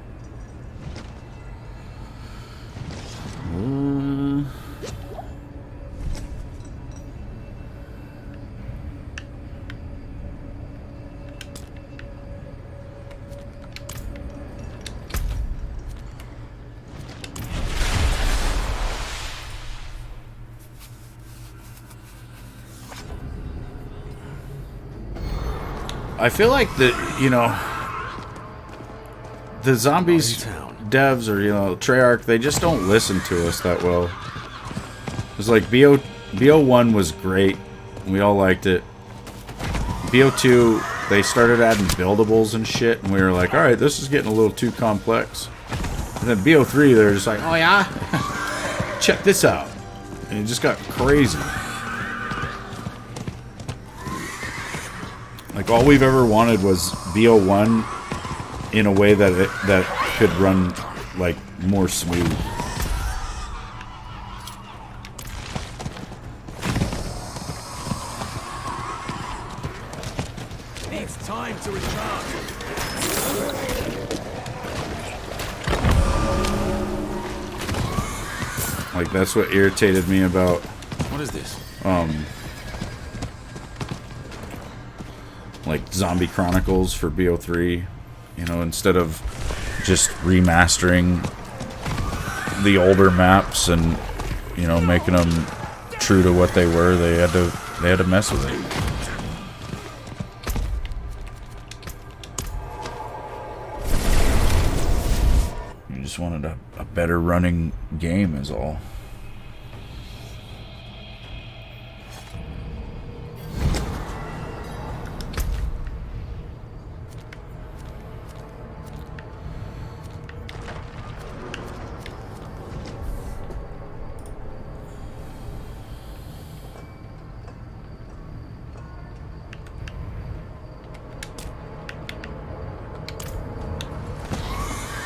I feel like the, you know, the zombies devs or, you know, Treyarch, they just don't listen to us that well. It's like BO1 was great. We all liked it. BO2, they started adding buildables and shit, and we were like, alright, this is getting a little too complex. And then BO3, they're just like, oh yeah? Check this out. And it just got crazy. Like, all we've ever wanted was BO1 in a way that that could run, like, more smooth. Needs time to recharge. Like, that's what irritated me about, What is this? like, Zombie Chronicles for BO3. You know, instead of just remastering the older maps and, you know, making them true to what they were, they had to mess with it. You just wanted a better running game is all.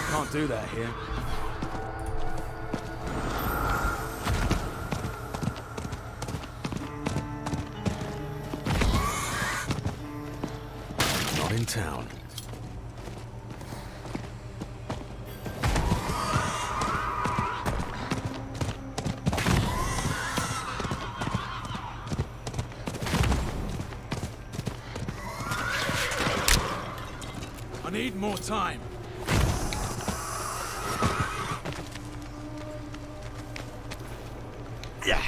Can't do that here. Not in town. I need more time. Yeah.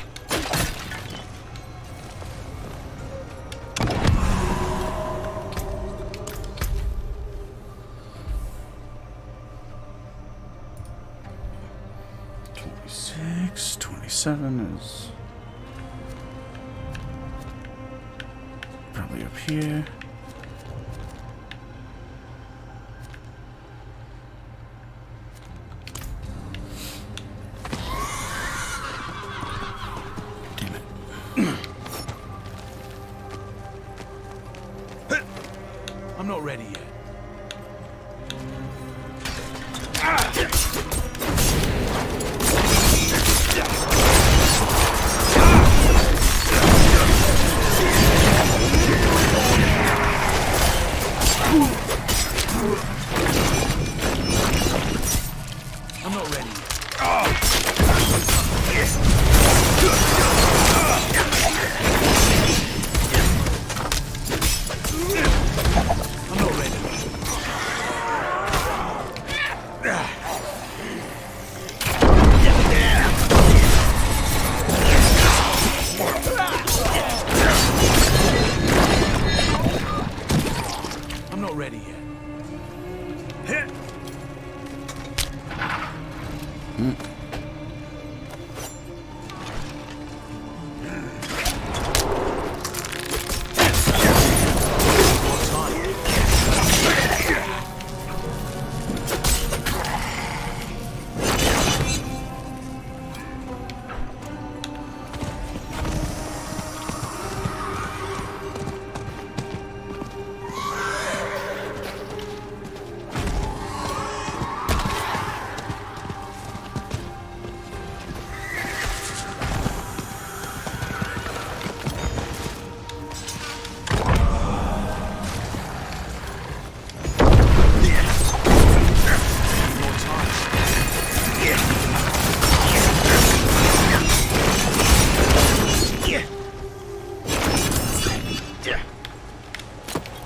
7 is probably up here. I'm not ready yet. I'm not ready yet. I'm not ready. I'm not ready yet.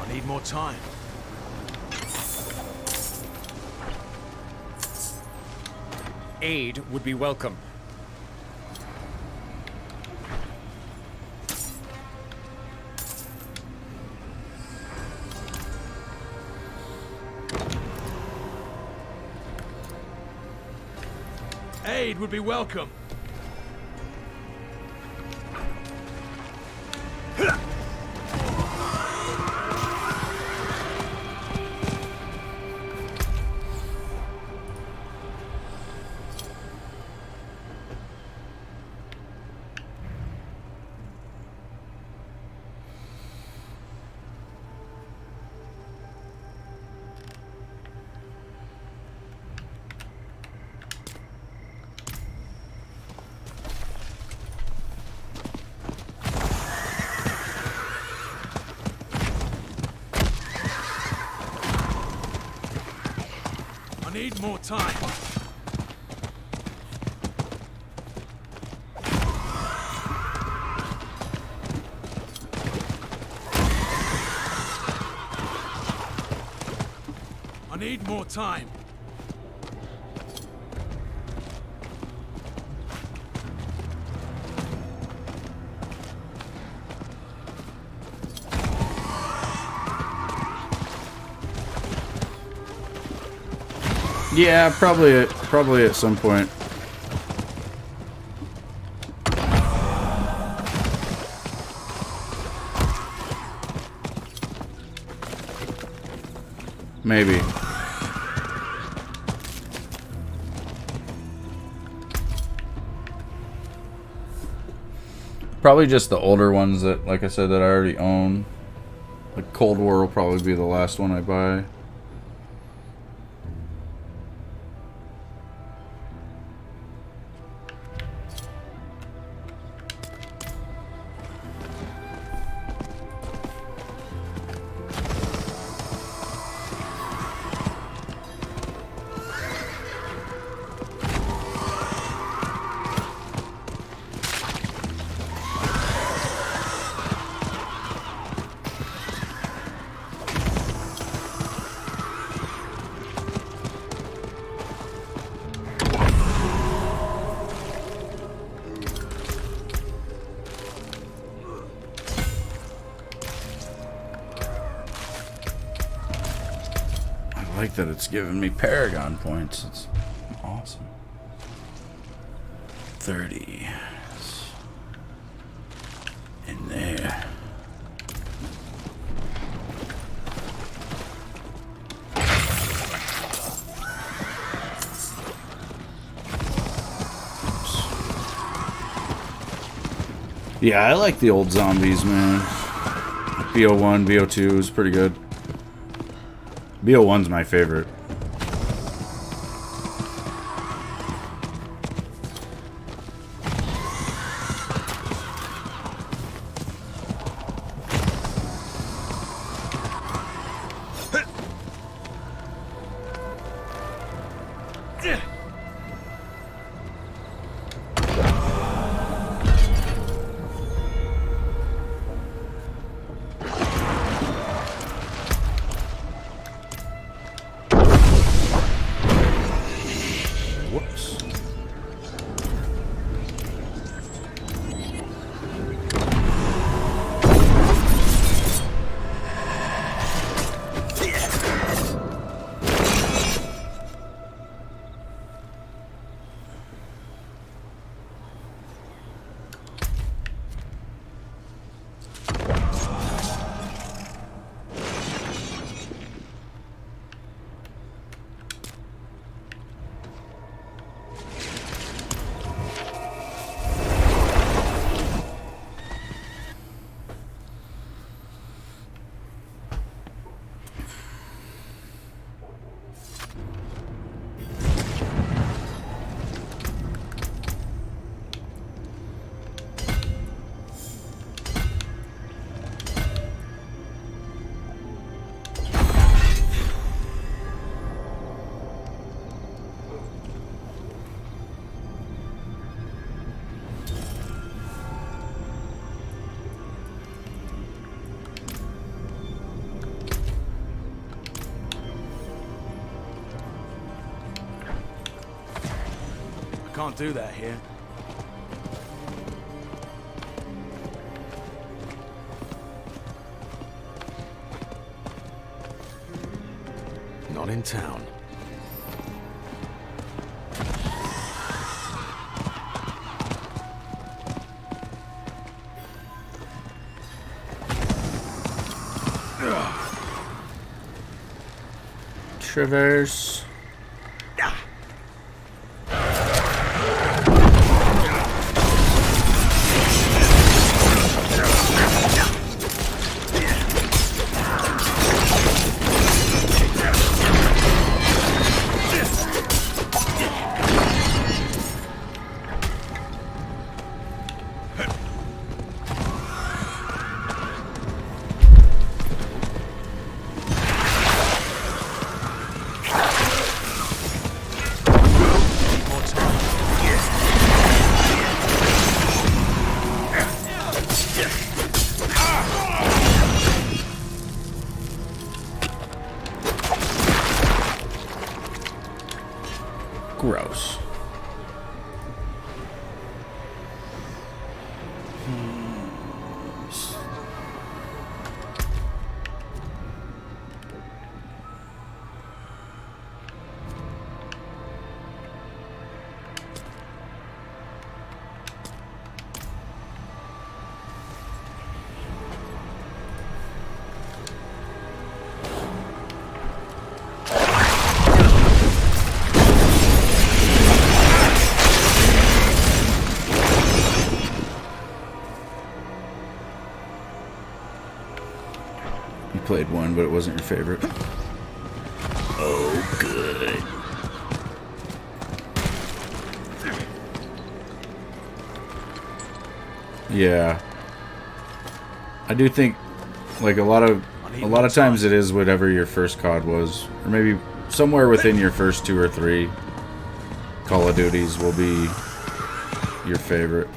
I need more time. Aid would be welcome. Aid would be welcome. I need more time. I need more time. Yeah, probably at some point. Maybe. Probably just the older ones that, like I said, that I already own. Like Cold War will probably be the last one I buy. I like that it's giving me Paragon points. It's awesome. 30 in there. Yeah, I like the old zombies, man. BO1, BO2 is pretty good. BO1's my favorite. Whoops. Can't do that here. Not in town. Traverse. Gross. You played one, but it wasn't your favorite. Oh, good. Yeah. I do think, like, a lot of times it is whatever your first COD was. Or maybe somewhere within your first 2 or 3 Call of Duties will be your favorite.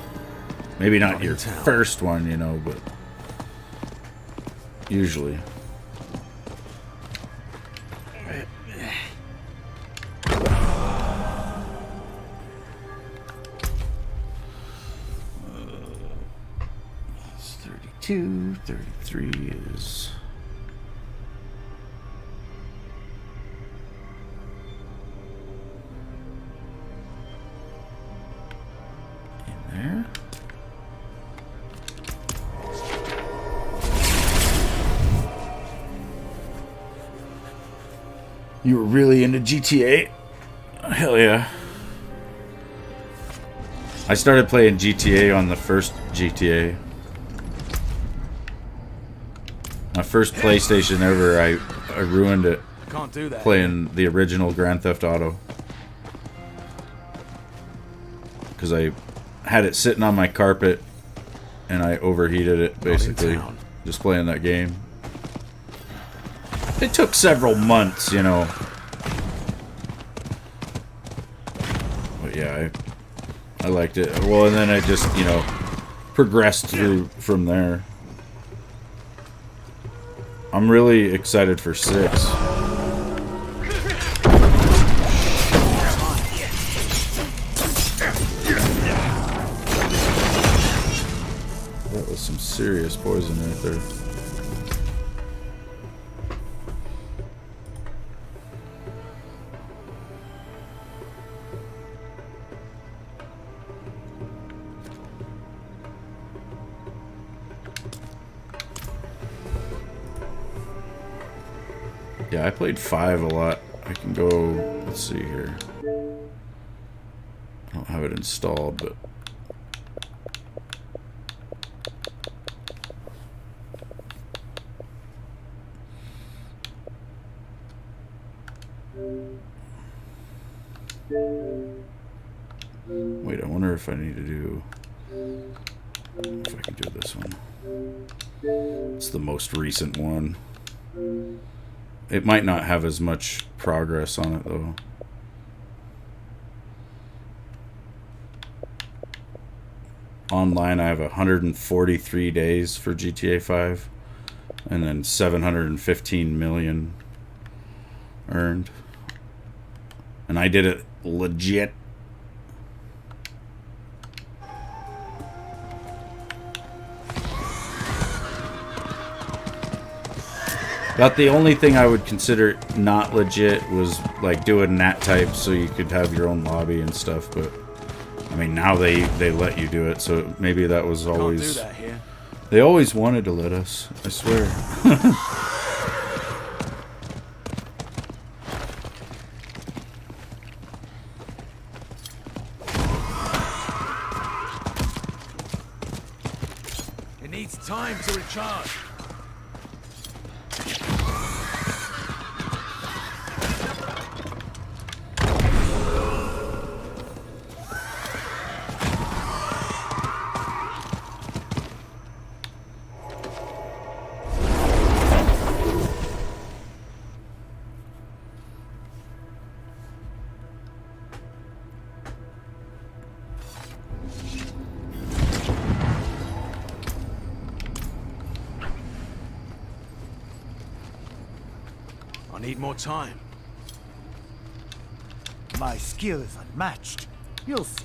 Maybe not your first one, you know, but usually. It's 32, 33 is... You were really into GTA? Hell yeah. I started playing GTA on the first GTA. My first PlayStation ever, I ruined it Can't do that. playing the original Grand Theft Auto. Because I had it sitting on my carpet and I overheated it, basically. Just playing that game. It took several months, you know. But yeah, I liked it. Well, and then I just, you know, progressed through from there. I'm really excited for 6. That was some serious poison right there. Yeah, I played 5 a lot. I can go, let's see here. I don't have it installed, but... Wait, I wonder if I need to do... If I can do this one. It's the most recent one. It might not have as much progress on it, though. Online, I have 143 days for GTA 5. And then 715 million earned. And I did it legit. But the only thing I would consider not legit was like doing nat type so you could have your own lobby and stuff. But I mean, now they let you do it, so maybe that was always... Can't do that here. They always wanted to let us, I swear. It needs time to recharge. Need more time. My skill is unmatched. You'll see.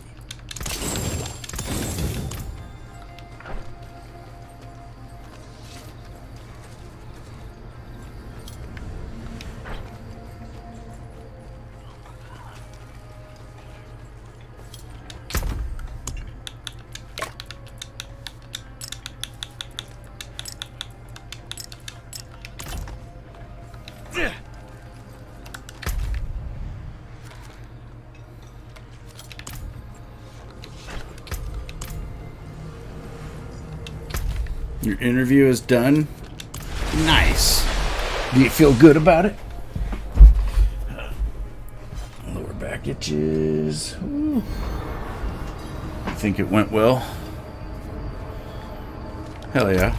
Your interview is done. Nice. Do you feel good about it? Lower back itches. Ooh. I think it went well. Hell yeah.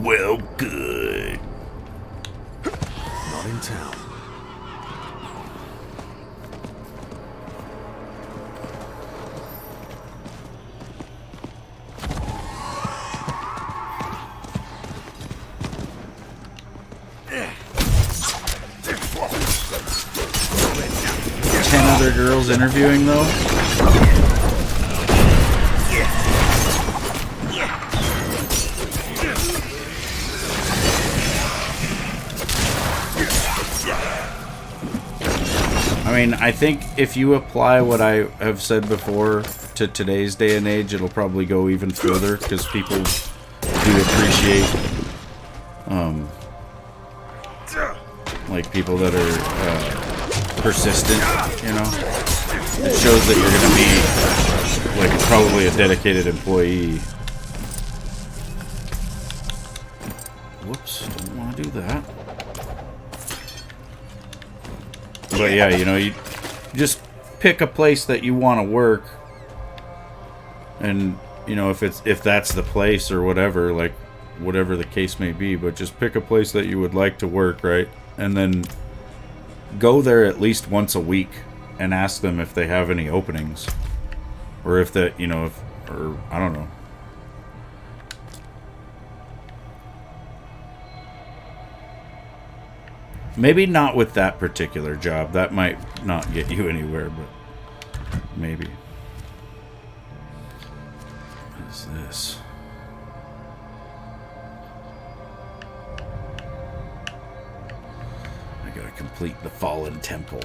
Well, good. Not in town. Other girls interviewing though. I mean, I think if you apply what I have said before to today's day and age, it'll probably go even further because people do appreciate like people that are persistent, you know. It shows that you're going to be like probably a dedicated employee. Whoops, don't want to do that. But yeah, you know, you just pick a place that you want to work, and you know, if that's the place or whatever, like whatever the case may be, but just pick a place that you would like to work, right? And then go there at least once a week and ask them if they have any openings, or if that, you know, or I don't know. Maybe not with that particular job. That might not get you anywhere, but maybe. What is this? I gotta complete the Fallen Temple.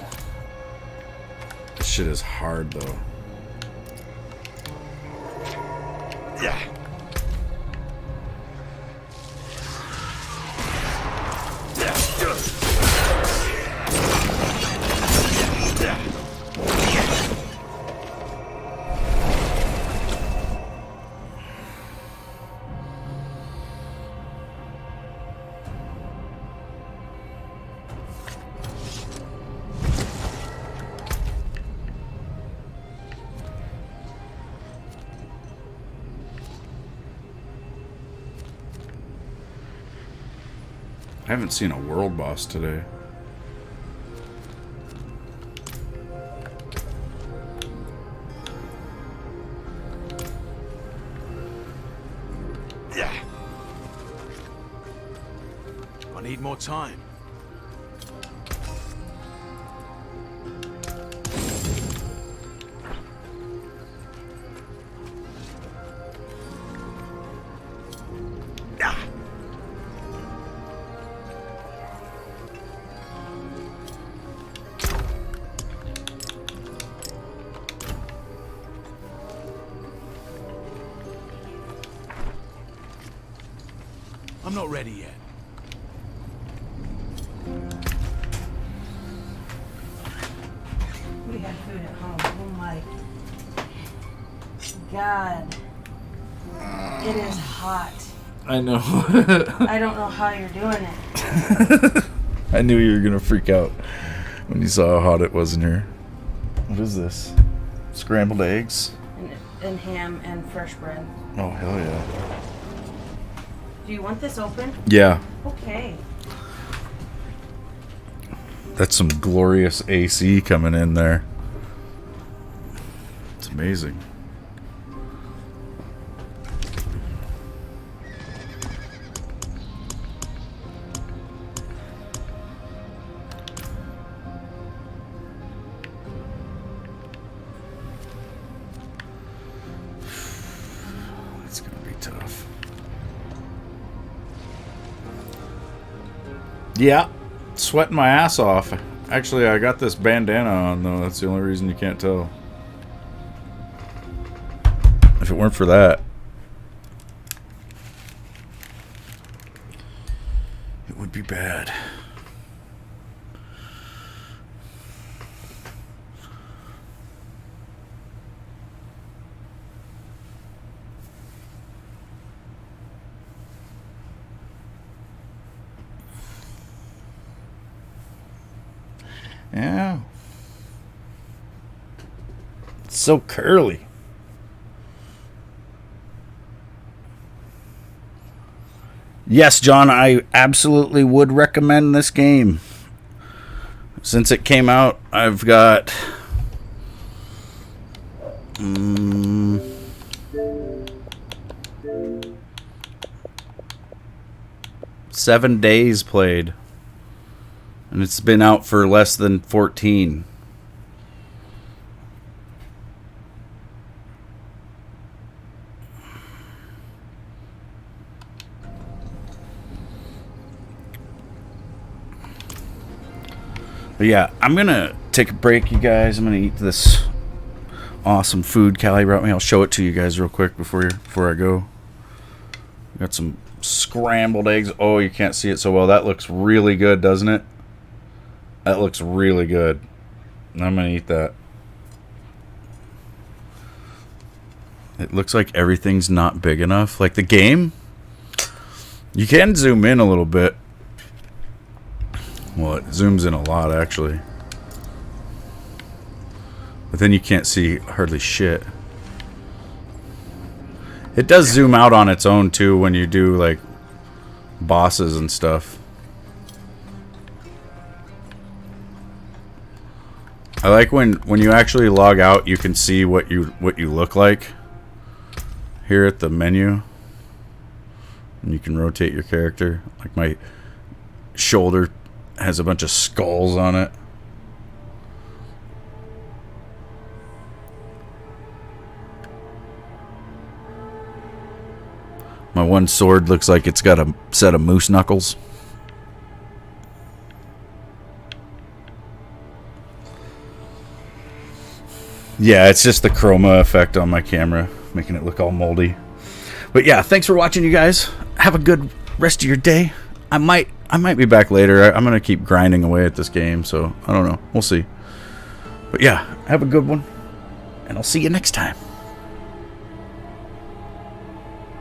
This shit is hard, though. Yeah. I haven't seen a world boss today. Yeah. I need more time. I'm not ready yet. We had food at home. Oh my God. It is hot. I know. I don't know how you're doing it. I knew you were gonna freak out when you saw how hot it was in here. What is this? Scrambled eggs? And ham and fresh bread. Oh, hell yeah. Do you want this open? Yeah. Okay. That's some glorious AC coming in there. It's amazing. It's gonna be tough. Yeah, sweating my ass off. Actually, I got this bandana on, though. That's the only reason you can't tell. If it weren't for that, it would be bad. Yeah. It's so curly. Yes, John, I absolutely would recommend this game. Since it came out, I've got 7 days played. And it's been out for less than 14. But yeah, I'm going to take a break, you guys. I'm going to eat this awesome food Callie brought me. I'll show it to you guys real quick before I go. Got some scrambled eggs. Oh, you can't see it so well. That looks really good, doesn't it? That looks really good. I'm gonna eat that. It looks like everything's not big enough. Like the game, you can zoom in a little bit. Well, it zooms in a lot, actually. But then you can't see hardly shit. It does zoom out on its own, too, when you do, like, bosses and stuff. I like when you actually log out, you can see what you look like here at the menu. And you can rotate your character. Like my shoulder has a bunch of skulls on it. My one sword looks like it's got a set of moose knuckles. Yeah, it's just the chroma effect on my camera, making it look all moldy. But yeah, thanks for watching, you guys. Have a good rest of your day. I might be back later. I'm gonna keep grinding away at this game, so I don't know. We'll see. But yeah, have a good one, and I'll see you next time.